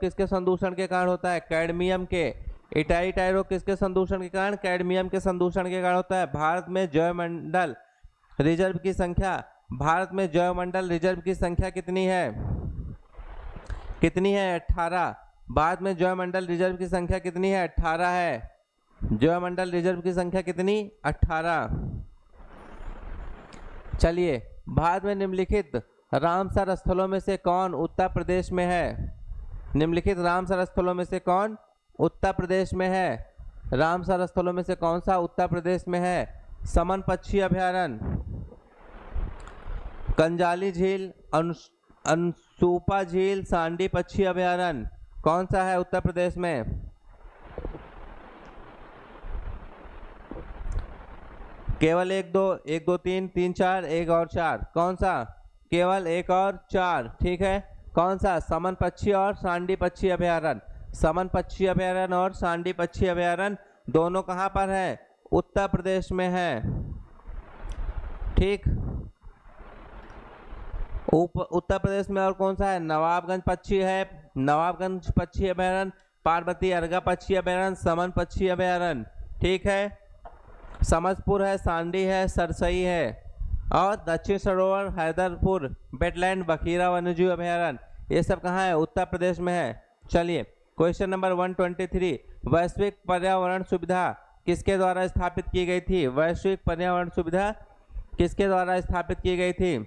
किसके संदूषण के कारण होता है? कैडमियम के। इटाई रोग किसके संदूषण के कारण? कैडमियम के संदूषण के कारण होता है। भारत में जैवमंडल रिजर्व की संख्या, भारत में जैवमंडल रिजर्व की संख्या कितनी है? कितनी है? 18। भारत में जैवमंडल रिजर्व की संख्या कितनी है? 18 है। जैवमंडल रिजर्व की संख्या कितनी? 18। चलिए, भारत में निम्नलिखित रामसर स्थलों में से कौन उत्तर प्रदेश में है? निम्नलिखित रामसर स्थलों में से कौन उत्तर प्रदेश में है? रामसर स्थलों में से कौन सा उत्तर प्रदेश में है? समन पक्षी अभयारण्य, कंजाली झील, अनसुपा झील, सांडी पक्षी अभयारण्य, कौन सा है उत्तर प्रदेश में? केवल 1 2 1 2 3 3 4 1 और 4, कौन सा? केवल 1 और 4, ठीक है। कौन सा? समन पक्षी और सांडी पक्षी अभयारण्य। समन पक्षी अभयारण्य और सांडी पक्षी अभयारण्य दोनों कहाँ पर है? उत्तर प्रदेश में है, ठीक। उत्तर प्रदेश में और कौन सा है? नवाबगंज पक्षी है, नवाबगंज पक्षी अभयारण्य, पार्वती अर्गा पक्षी अभयारण्य, समन पक्षी अभयारण्य, ठीक है। समझपुर है, सांडी है, सरसई है, और दक्षिण सरोवर, हैदरपुर वेटलैंड, बखीरा वन्यजीव अभयारण्य, ये सब कहाँ है? उत्तर प्रदेश में है। चलिए, क्वेश्चन नंबर 123, वैश्विक पर्यावरण सुविधा किसके द्वारा स्थापित की गई थी? वैश्विक पर्यावरण सुविधा किसके द्वारा स्थापित की गई थी?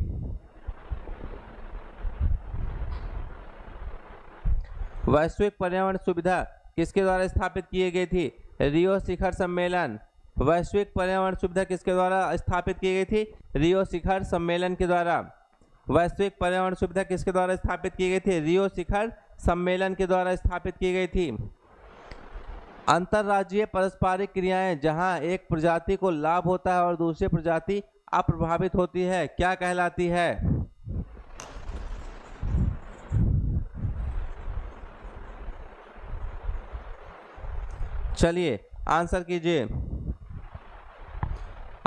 वैश्विक पर्यावरण सुविधा किसके द्वारा स्थापित की गई थी? रियो शिखर सम्मेलन। वैश्विक पर्यावरण सुविधा किसके द्वारा स्थापित की गई थी? रियो शिखर सम्मेलन के द्वारा। वैश्विक पर्यावरण सुविधा किसके द्वारा स्थापित की गई थी? रियो शिखर सम्मेलन के द्वारा स्थापित की गई थी। अंतरराज्यीय पारस्परिक क्रियाएं जहां एक प्रजाति को लाभ होता है और दूसरी प्रजाति अप्रभावित होती है, क्या कहलाती है? चलिए, आंसर कीजिए।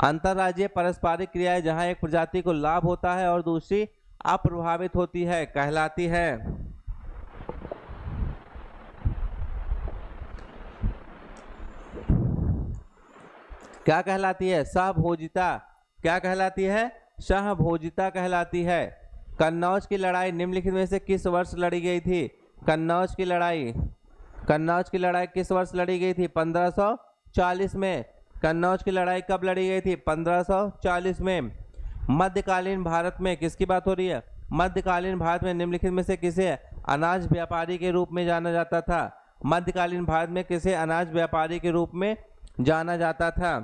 अंतरराज्यीय पारस्परिक क्रियाएं जहां एक प्रजाति को लाभ होता है और दूसरी अप्रभावित होती है, कहलाती है। क्या कहलाती है? सहभोजिता। क्या कहलाती है? सहभोजिता कहलाती है। कन्नौज की लड़ाई निम्नलिखित में से किस वर्ष लड़ी गई थी? कन्नौज की लड़ाई किस वर्ष लड़ी गई थी? 1540 में। कन्नौज की लड़ाई कब लड़ी गई थी? 1540 में। मध्यकालीन भारत में किसकी बात हो रही है? मध्यकालीन भारत में निम्नलिखित में से किसे अनाज व्यापारी के रूप में जाना जाता था? मध्यकालीन भारत में किसे अनाज व्यापारी के रूप में जाना जाता था?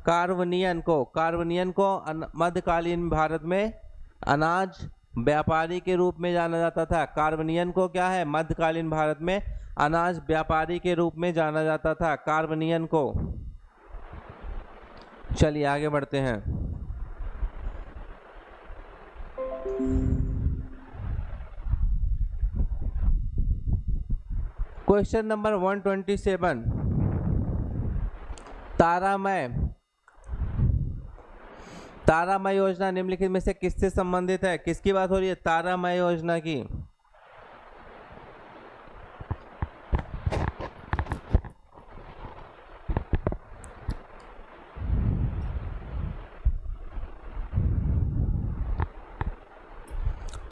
कार्वनियन को मध्यकालीन भारत में अनाज व्यापारी के रूप में जाना जाता था। कार्वनियन को क्या है? मध्यकालीन भारत में अनाज व्यापारी के रूप में जाना जाता था, कार्वनियन को। चलिए, आगे बढ़ते हैं। क्वेश्चन नंबर 127, तारामय योजना निम्नलिखित में से किससे संबंधित है? किसकी बात हो रही है? तारामय योजना की।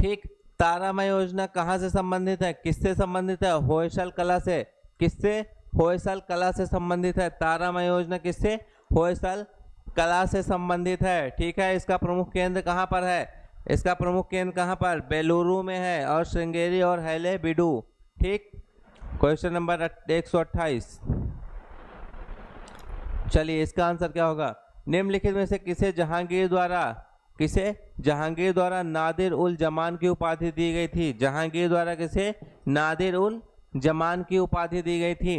ठीक, तारामय योजना कहाँ से संबंधित है? किससे संबंधित है? होयसल कला से। किससे? होयसल कला से संबंधित है। तारामय योजना किससे? होयसल कला से संबंधित है, ठीक है। इसका प्रमुख केंद्र कहाँ पर है? इसका प्रमुख केंद्र कहाँ पर? बेलूरू में है, और श्रृंगेरी और हैलेबीडू, ठीक। Question number 128। चलिए, इसका आंसर क्या होगा? निम्नलिखित में से किसे जहांगीर द्वारा नादिर उल जमान की उपाधि दी गई थी? जहांगीर द्वारा किसे नादिर उल जमान की उपाधि दी गई थी?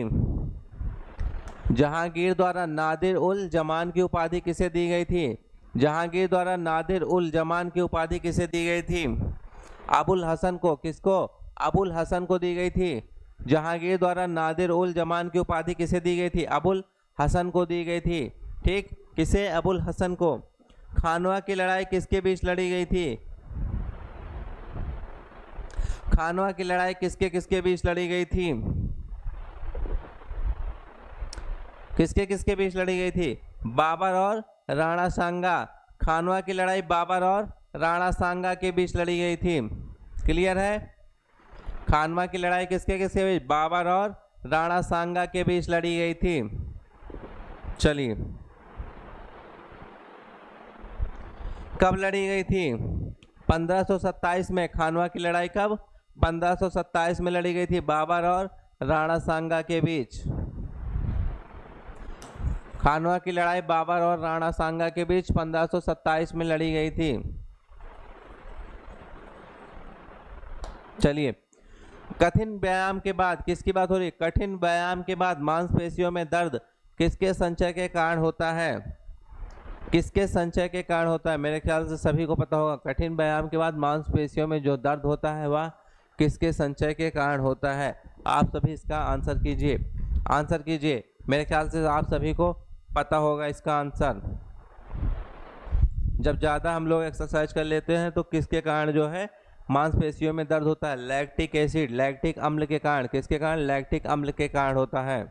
जहांगीर द्वारा नादिर उल जमान की उपाधि किसे दी गई थी? जहांगीर द्वारा नादिर उल जमान की उपाधि किसे दी गई थी? अबुल हसन को। किसको? अबुल हसन को दी गई थी। जहांगीर द्वारा नादिर उल जमान की उपाधि किसे दी गई थी? अबुल हसन को दी गई थी। ठीक, किसे? अबुल हसन को। खानवा की लड़ाई किसके बीच लड़ी गई थी? खानवा की लड़ाई किसके किसके बीच लड़ी गई थी? किसके किसके बीच लड़ी गई थी? बाबर और राणा सांगा। खानवा की लड़ाई बाबर और राणा सांगा के बीच लड़ी गई थी। क्लियर है? खानवा की लड़ाई किसके किसके बीच? बाबर और राणा सांगा के बीच लड़ी गई थी। चलिए, कब लड़ी गई थी? 1527 में। खानवा की लड़ाई कब? 1527 में लड़ी गई थी, बाबर और राणा सांगा के बीच। खानवा की लड़ाई बाबर और राणा सांगा के बीच 1527 में लड़ी गई थी। चलिए, कठिन व्यायाम के बाद किसकी बात हो रही है? कठिन व्यायाम के बाद मांसपेशियों में दर्द किसके संचय के कारण होता है? किसके संचय के कारण होता है? मेरे ख्याल से सभी को पता होगा, कठिन व्यायाम के बाद मांसपेशियों में जो दर्द होता है वह किसके संचय के कारण होता है? आप सभी इसका आंसर कीजिए, आंसर कीजिए। मेरे ख्याल से आप सभी को पता होगा इसका आंसर। जब ज़्यादा हम लोग एक्सरसाइज कर लेते हैं तो किसके कारण जो है मांसपेशियों में दर्द होता है? लैक्टिक एसिड, लैक्टिक अम्ल के कारण। किसके कारण? लैक्टिक अम्ल के कारण होता है।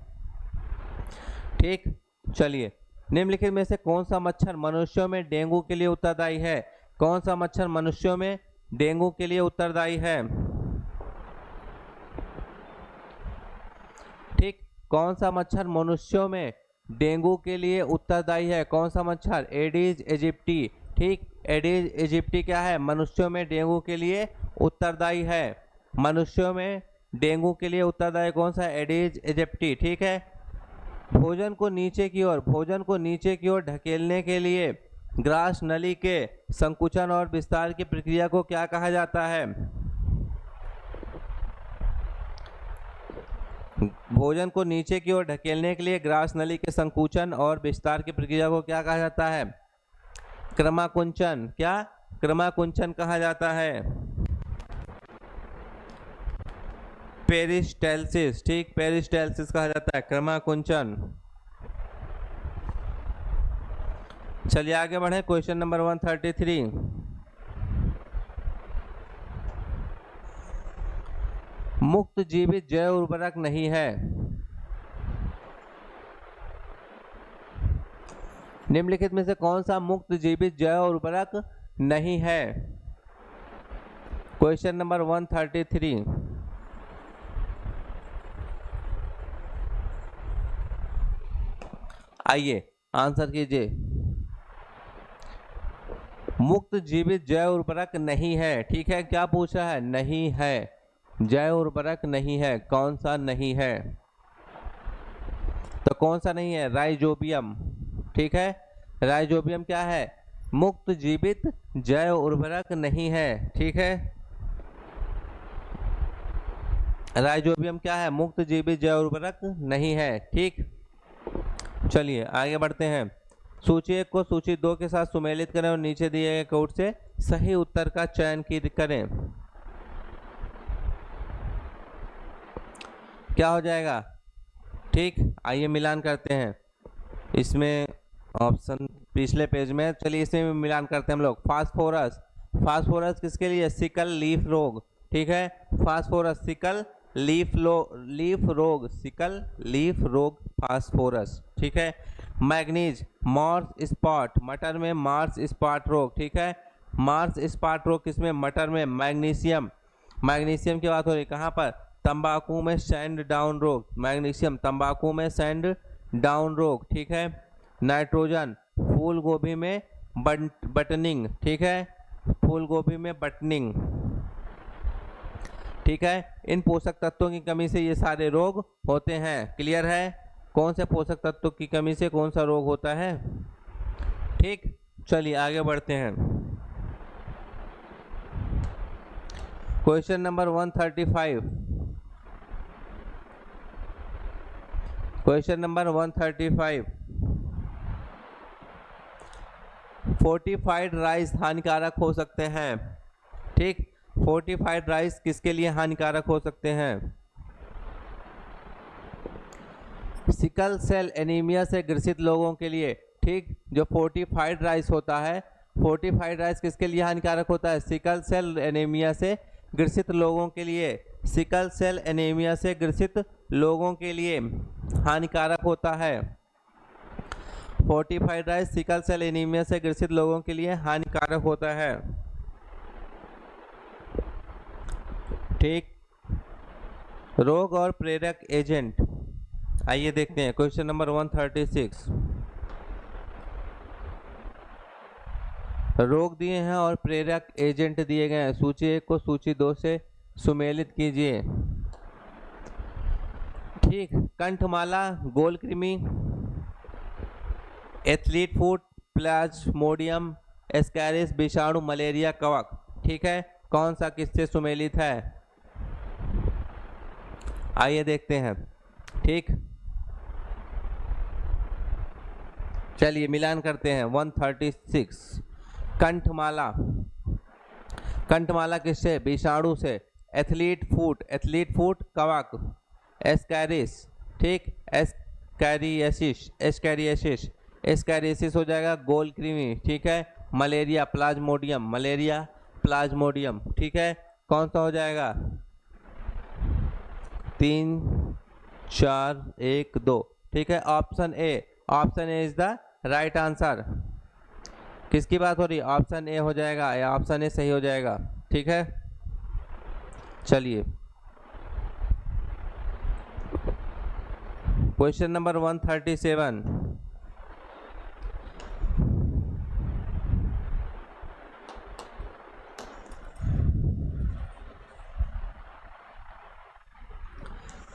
ठीक, चलिए, निम्नलिखित में से कौन सा मच्छर मनुष्यों में डेंगू के लिए उत्तरदायी है? कौन सा मच्छर मनुष्यों में डेंगू के लिए उत्तरदायी है? ठीक, कौन सा मच्छर मनुष्यों में डेंगू के लिए उत्तरदायी है? कौन सा मच्छर? Aedes aegypti. ठीक, एडिस इजिप्टी क्या है? मनुष्यों में डेंगू के लिए उत्तरदायी है। मनुष्यों में डेंगू के लिए उत्तरदायी कौन सा? एडिस इजिप्टी। ठीक है। भोजन को नीचे की ओर, भोजन को नीचे की ओर ढकेलने के लिए ग्रास नली के संकुचन और विस्तार की प्रक्रिया को क्या कहा जाता है? भोजन को नीचे की ओर ढकेलने के लिए ग्रास नली के संकुचन और विस्तार की प्रक्रिया को क्या कहा जाता है? क्रमाकुंचन। क्या? क्रमाकुंचन कहा जाता है। पेरिस्टाल्सिस। ठीक, पेरिस्टाल्सिस कहा जाता है, क्रमाकुंचन। चलिए आगे बढ़े। Question number 133। मुक्त जीवित जैव उर्वरक नहीं है। निम्नलिखित में से कौन सा मुक्त जीवित जैव उर्वरक नहीं है? Question number 133। आइए आंसर कीजिए। मुक्त जीवित जैव उर्वरक नहीं है। ठीक है, क्या पूछ रहा है? नहीं है, जैव उर्वरक नहीं है। कौन सा नहीं है? तो कौन सा नहीं है? राइजोबियम। ठीक है, राइजोबियम क्या है? मुक्त जीवित जैव उर्वरक नहीं है। ठीक है, राइजोबियम क्या है? मुक्त जीवित जैव उर्वरक नहीं है। ठीक, चलिए आगे बढ़ते हैं। सूची 1 को सूची 2 के साथ सुमेलित करें और नीचे दिए गए कोड से सही उत्तर का चयन करें। क्या हो जाएगा? ठीक, आइए मिलान करते हैं। इसमें ऑप्शन पिछले पेज में, चलिए इसमें भी मिलान करते हैं हम लोग। फास्फोरस, फास्फोरस किसके लिए? सिकल लीफ रोग। ठीक है, फास्फोरस सिकल लीफ रोग, सिकल लीफ रोग फास्फोरस। ठीक है। मैग्नीज मार्स स्पॉट, मटर में मार्स स्पॉट रोग। ठीक है, मार्स स्पॉट रोग किसमें? मटर में। मैग्नीशियम, मैग्नीशियम की बात हो रही कहाँ पर? तंबाकू में सैंड डाउन रोग। मैग्नीशियम तंबाकू में सैंड डाउन रोग। ठीक है। नाइट्रोजन फूल गोभी में बटनिंग। ठीक है, फूल गोभी में बटनिंग। ठीक है, इन पोषक तत्वों की कमी से ये सारे रोग होते हैं। क्लियर है? कौन से पोषक तत्वों की कमी से कौन सा रोग होता है? ठीक, चलिए आगे बढ़ते हैं। Question number 135। Question number 135। Fortified rice हानिकारक हो सकते हैं। ठीक, फोर्टिफाइड राइस किसके लिए हानिकारक हो सकते हैं? सिकल सेल एनीमिया से ग्रसित लोगों के लिए, ठीक। जो फोर्टिफाइड राइस होता है, फोर्टिफाइड राइस किसके लिए हानिकारक होता है? सिकल सेल एनीमिया से ग्रसित लोगों के लिए, सिकल सेल एनीमिया से ग्रसित लोगों के लिए हानिकारक होता है। Fortified rice sickle cell anaemia से ग्रसित लोगों के लिए हानिकारक होता है, ठीक। रोग और प्रेरक एजेंट, आइए देखते हैं क्वेश्चन नंबर 136। रोग दिए हैं और प्रेरक एजेंट दिए गए हैं। सूची 1 को सूची 2 से सुमेलित कीजिए, ठीक। कंठमाला, गोलकृमि, एथलीट फूट, प्लाज्मोडियम, एस्कैरिस, विषाणु, मलेरिया, कवक, ठीक है। कौन सा किससे सुमेलित है? आइए देखते हैं, ठीक। चलिए मिलान करते हैं। 136 कंठमाला, कंठमाला किससे? विषाणु से। एथलीट फूट कवक, एस्कैरिस, ठीक। एस्कैरियसिस हो जाएगा गोलकृमि, ठीक है। मलेरिया प्लाज्मोडियम, ठीक है। कौन सा हो जाएगा? 3 4 1 2, ठीक है। Option A is the right answer. किसकी बात हो रही है? ऑप्शन ए हो जाएगा, या ऑप्शन ए सही हो जाएगा, ठीक है। चलिए क्वेश्चन नंबर 137।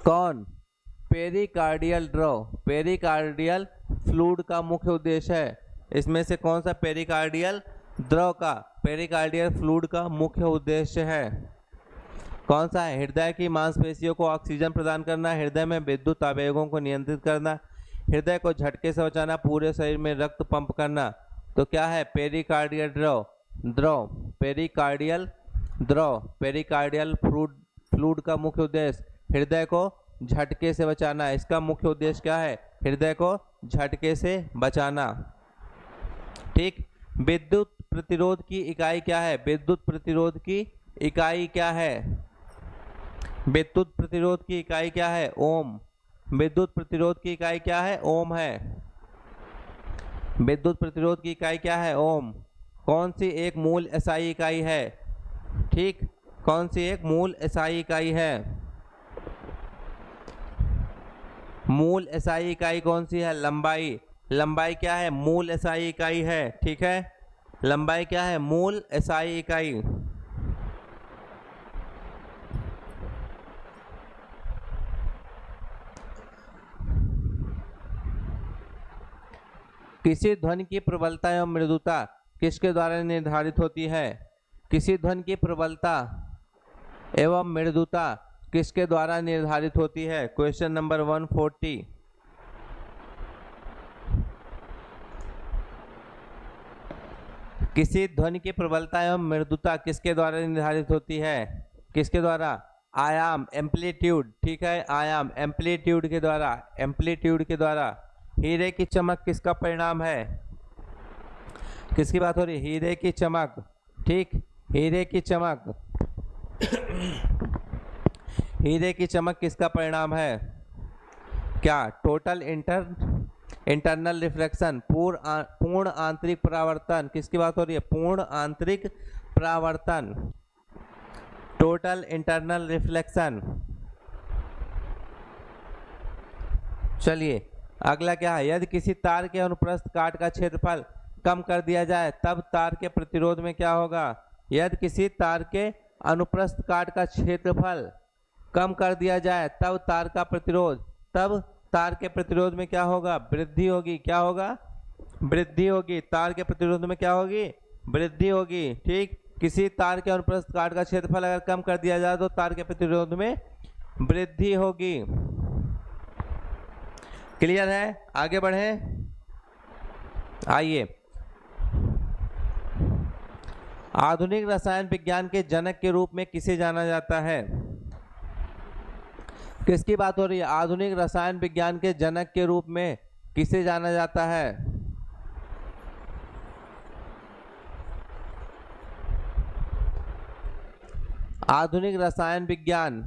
कौन पेरिकार्डियल फ्लूइड का मुख्य उद्देश्य है? इसमें से कौन सा पेरिकार्डियल फ्लूइड का मुख्य उद्देश्य है? कौन सा है? हृदय की मांसपेशियों को ऑक्सीजन प्रदान करना, हृदय में विद्युत आवेगों को नियंत्रित करना, हृदय को झटके से बचाना, पूरे शरीर में रक्त पंप करना। तो क्या है? पेरिकार्डियल फ्लूइड का मुख्य उद्देश्य हृदय को झटके से बचाना। इसका मुख्य उद्देश्य क्या है? हृदय को झटके से बचाना, ठीक। विद्युत प्रतिरोध की इकाई क्या है? विद्युत प्रतिरोध की इकाई क्या है? विद्युत प्रतिरोध की इकाई क्या है? ओम। विद्युत प्रतिरोध की इकाई क्या है? ओम है। विद्युत प्रतिरोध की इकाई क्या है? ओम। कौन सी एक मूल एसआई इकाई है? ठीक, कौन सी एक मूल एसआई इकाई है? मूल एसआई इकाई कौन सी है? लंबाई क्या है? मूल एसआई इकाई है, ठीक है। लंबाई क्या है? मूल एसआई इकाई। किसी ध्वनि की प्रबलता एवं मृदुता किसके द्वारा निर्धारित होती है? किसी ध्वनि की प्रबलता एवं मृदुता किसके द्वारा निर्धारित होती है? Question number 140। किसी ध्वनि की प्रबलता एवं मृदुता किसके द्वारा निर्धारित होती है? किसके द्वारा? आयाम, एम्पलीट्यूड, ठीक है। आयाम, एम्पलीट्यूड के द्वारा। हीरे की चमक किसका परिणाम है? किसकी बात हो रही है? हीरे की चमक, ठीक। हीरे की चमक किसका परिणाम है? क्या? टोटल इंटरनल रिफ्लेक्शन, पूर्ण आंतरिक परावर्तन। किसकी बात हो रही है? पूर्ण आंतरिक परावर्तन, टोटल इंटरनल रिफ्लेक्शन। चलिए अगला क्या है? यदि किसी तार के अनुप्रस्थ काट का क्षेत्रफल कम कर दिया जाए तब तार के प्रतिरोध में क्या होगा? यदि किसी तार के अनुप्रस्थ काट का क्षेत्रफल कम कर दिया जाए तब तार के प्रतिरोध में क्या होगा? वृद्धि होगी। क्या होगा? वृद्धि होगी। तार के प्रतिरोध में क्या होगी? वृद्धि होगी, ठीक। किसी तार के अनुप्रस्थ काट का क्षेत्रफल अगर कम कर दिया जाए तो तार के प्रतिरोध में वृद्धि होगी। क्लियर है? आगे बढ़ें, आइए। आधुनिक रसायन विज्ञान के जनक के रूप में किसे जाना जाता है? किसकी बात हो रही है? आधुनिक रसायन विज्ञान के जनक के रूप में किसे जाना जाता है? आधुनिक रसायन विज्ञान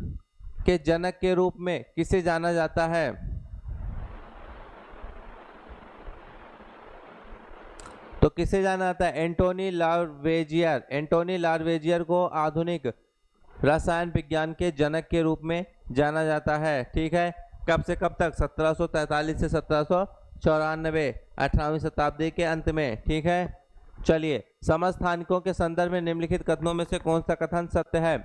के जनक के रूप में किसे जाना जाता है? तो किसे जाना जाता है? एंटोनी लारवेजियर। एंटोनी लारवेजियर को आधुनिक रसायन विज्ञान के जनक के रूप में जाना जाता है। ठीक है, कब से कब तक? 1743 से 1794, 18वीं शताब्दी के अंत में। ठीक है, चलिए, समस्थानिकों के संदर्भ में निम्नलिखित कथनों में से कौन सा कथन सत्य है?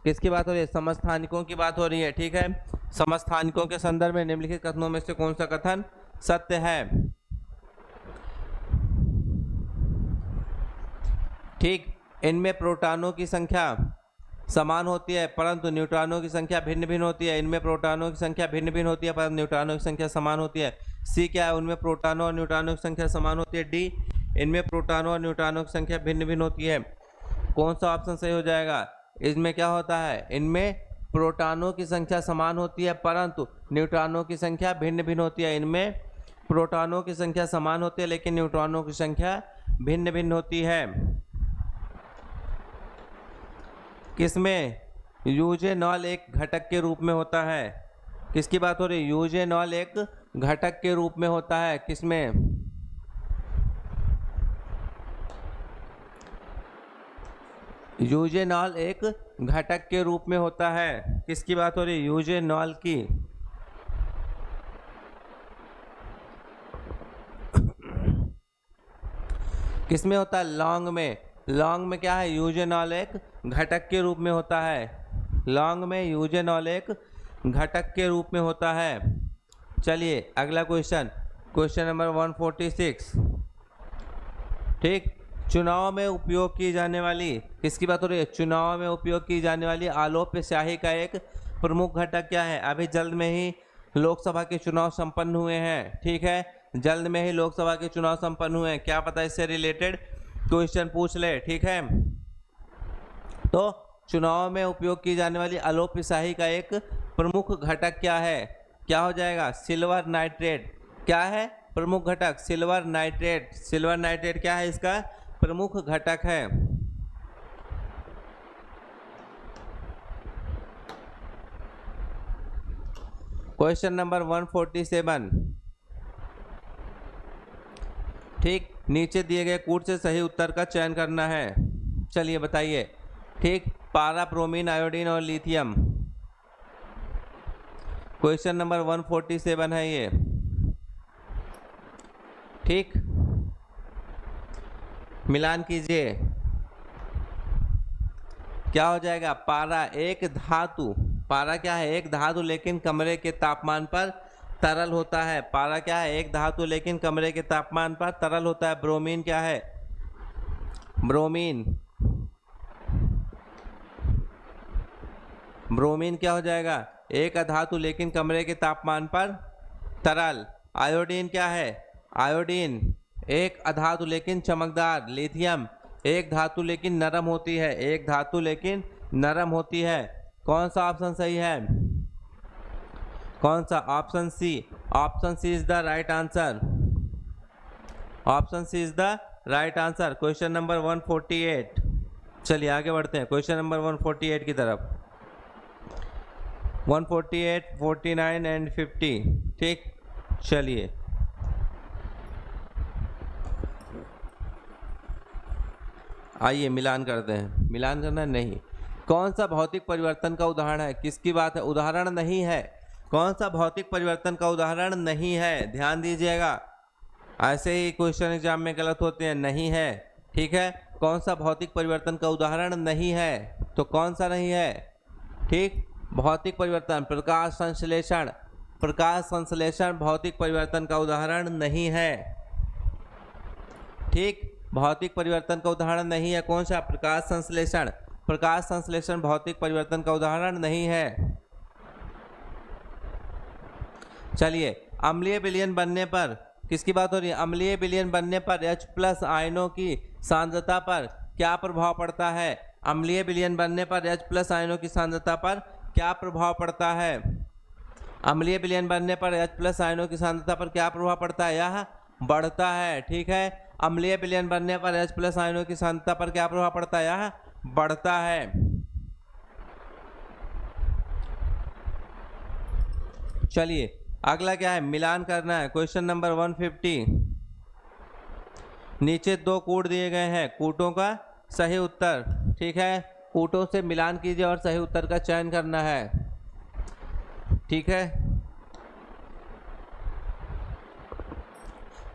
किसकी बात हो रही है? समस्थानिकों की बात हो रही है। ठीक है, समस्थानिकों के संदर्भ में निम्नलिखित कथनों में से कौन सा कथन सत्य है? ठीक, इनमें प्रोटॉनों की संख्या समान होती है परंतु न्यूट्रॉनों की संख्या भिन्न भिन्न होती है। इनमें प्रोटॉनों की संख्या भिन्न भिन्न होती है परंतु न्यूट्रॉनों की संख्या समान होती है। सी क्या है? उनमें प्रोटॉनों और न्यूट्रॉनों की संख्या समान होती है। डी, इनमें प्रोटॉनों और न्यूट्रॉनों की संख्या भिन्न भिन्न होती है। कौन सा ऑप्शन सही हो जाएगा? इसमें क्या होता है? इनमें प्रोटॉनों की संख्या समान होती है परंतु न्यूट्रॉनों की संख्या भिन्न भिन्न होती है। इनमें प्रोटॉनों की संख्या समान होती है लेकिन न्यूट्रॉनों की संख्या भिन्न भिन्न होती है। किसमें? यूजेनॉल एक घटक के रूप में होता है। किसकी बात हो रही है? यूजेनॉल एक घटक के रूप में होता है। किसमें? यूजेनॉल एक घटक के रूप में होता है। किसकी बात हो रही है? यूजेनॉल की। किसमें होता है? लौंग में। लौंग में क्या है? यूजेनॉल एक घटक के रूप में होता है। लौंग में यूजेनॉल एक घटक के रूप में होता है। चलिए, अगला क्वेश्चन, क्वेश्चन नंबर 146। ठीक, चुनाव में उपयोग की जाने वाली, किसकी बात हो रही है? चुनाव में उपयोग की जाने वाली आलोप्य स्याही का एक प्रमुख घटक क्या है? अभी जल्द में ही लोकसभा के चुनाव संपन्न हुए हैं। ठीक है, जल्द में ही लोकसभा के चुनाव संपन्न हुए हैं। क्या पता इससे रिलेटेड क्वेश्चन पूछ ले। ठीक है, तो चुनाव में उपयोग की जाने वाली आलोप्य स्याही का एक प्रमुख घटक क्या है? क्या हो जाएगा? Silver nitrate. क्या है प्रमुख घटक? Silver nitrate. सिल्वर नाइट्रेट क्या है? इसका प्रमुख घटक है। Question number 147। ठीक, नीचे दिए गए कूट से सही उत्तर का चयन करना है। चलिए बताइए। ठीक, पारा, ब्रोमीन, आयोडीन और लिथियम। क्वेश्चन नंबर 147 है ये। ठीक, मिलान कीजिए। क्या हो जाएगा? पारा एक धातु, पारा क्या है? एक धातु लेकिन कमरे के तापमान पर तरल होता है। पारा क्या है? एक धातु लेकिन कमरे के तापमान पर तरल होता है। ब्रोमीन क्या है? ब्रोमीन, ब्रोमीन क्या हो जाएगा? एक अधातु लेकिन कमरे के तापमान पर तरल। आयोडीन क्या है? आयोडीन एक अधातु लेकिन चमकदार। लिथियम एक धातु लेकिन नरम होती है। एक धातु लेकिन नरम होती है। कौन सा ऑप्शन सही है? कौन सा? Option C. Option C is the right answer. Option C is the right answer. Question number 148। चलिए आगे बढ़ते हैं क्वेश्चन नंबर 148 की तरफ। 148, 49 एंड 50। ठीक, चलिए आइए मिलान करते हैं। मिलान करना नहीं। कौन सा भौतिक परिवर्तन का उदाहरण है? किसकी बात है? उदाहरण नहीं है। कौन सा भौतिक परिवर्तन का उदाहरण नहीं है? ध्यान दीजिएगा, ऐसे ही क्वेश्चन एग्जाम में गलत होते हैं। नहीं है। ठीक है, कौन सा भौतिक परिवर्तन का उदाहरण नहीं है? तो कौन सा नहीं है? ठीक, भौतिक परिवर्तन, प्रकाश संश्लेषण। प्रकाश संश्लेषण भौतिक परिवर्तन का उदाहरण नहीं है। ठीक, भौतिक परिवर्तन का उदाहरण नहीं है। कौन सा? प्रकाश संश्लेषण। प्रकाश संश्लेषण भौतिक परिवर्तन का उदाहरण नहीं है। चलिए, अम्लीय विलयन बनने पर, किसकी बात हो रही है? अम्लीय विलयन बनने पर H+ आयनों की सांद्रता पर क्या प्रभाव पड़ता है? अम्लीय विलयन बनने पर H+ आयनों की सांद्रता पर क्या प्रभाव पड़ता है? अम्लीय विलयन बनने पर H+ आयनों की सांद्रता पर क्या प्रभाव पड़ता है? यह बढ़ता है। ठीक है, अम्लीय विलयन बनने पर H+ आयनों की सांद्रता पर क्या प्रभाव पड़ता है? यह बढ़ता है। चलिए अगला क्या है, मिलान करना है। Question number 150। नीचे 2 कूट दिए गए हैं, कूटों का सही उत्तर, ठीक है, कूटों से मिलान कीजिए और सही उत्तर का चयन करना है। ठीक है,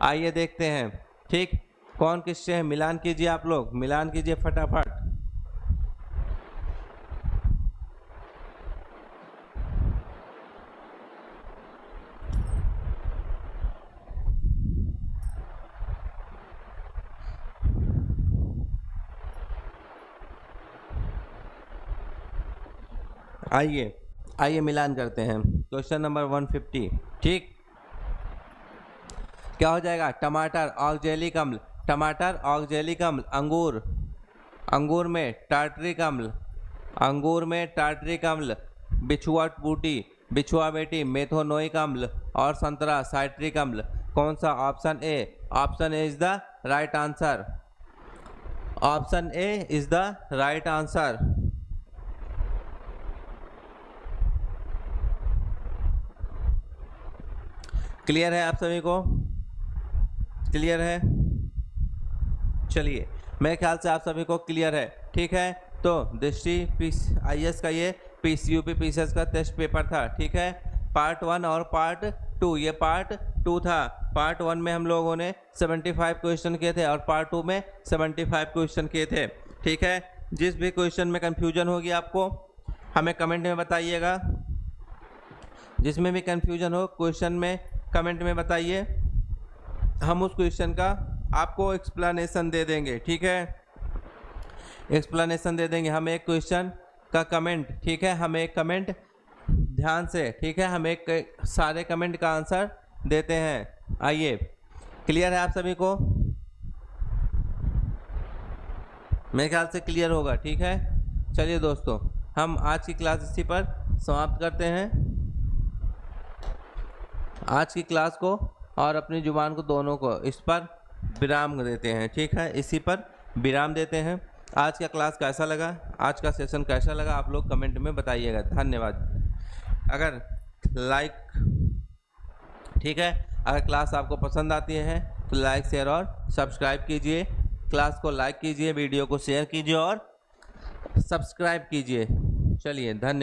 आइए देखते हैं। ठीक, कौन किससे है, मिलान कीजिए, आप लोग मिलान कीजिए फटाफट। आइए आइए मिलान करते हैं। Question number 150। ठीक, क्या हो जाएगा? टमाटर ऑक्जेलिक अम्ल, टमाटर ऑक्जेलिक अम्ल, अंगूर, अंगूर में टार्टरिक अम्ल, अंगूर में टार्टरिक अम्ल, बिछुआ बूटी, बिछुआ बेटी मेथोनोइक अम्ल और संतरा साइट्रिक अम्ल। कौन सा? Option A, option A is the right answer, option A is the right answer. Clear है आप सभी को? क्लियर है? चलिए मेरे ख्याल से आप सभी को क्लियर है। ठीक है, तो दृष्टि IAS का ये PCUP PCS का टेस्ट पेपर था। ठीक है, पार्ट 1 और पार्ट 2, ये पार्ट 2 था। पार्ट 1 में हम लोगों ने 75 क्वेश्चन किए थे और पार्ट 2 में 75 क्वेश्चन किए थे। ठीक है, जिस भी क्वेश्चन में कन्फ्यूजन होगी आपको हमें कमेंट में बताइएगा, जिसमें भी कन्फ्यूजन हो क्वेश्चन में कमेंट में बताइए, हम उस क्वेश्चन का आपको एक्सप्लेनेशन दे देंगे। ठीक है, एक्सप्लेनेशन दे देंगे। हम एक क्वेश्चन का कमेंट, ठीक है, हम एक कमेंट ध्यान से, ठीक है, हम एक सारे कमेंट का आंसर देते हैं। आइए, क्लियर है आप सभी को? मेरे ख्याल से क्लियर होगा। ठीक है, चलिए दोस्तों, हम आज की क्लास इसी पर समाप्त करते हैं। आज की क्लास को और अपनी जुबान को दोनों को इस पर विराम देते हैं। ठीक है, इसी पर विराम देते हैं। आज का क्लास कैसा लगा, आज का सेशन कैसा लगा, आप लोग कमेंट में बताइएगा। धन्यवाद। अगर लाइक, ठीक है, अगर क्लास आपको पसंद आती है तो लाइक शेयर और सब्सक्राइब कीजिए। क्लास को लाइक कीजिए, वीडियो को शेयर कीजिए और सब्सक्राइब कीजिए। चलिए, धन्यवाद।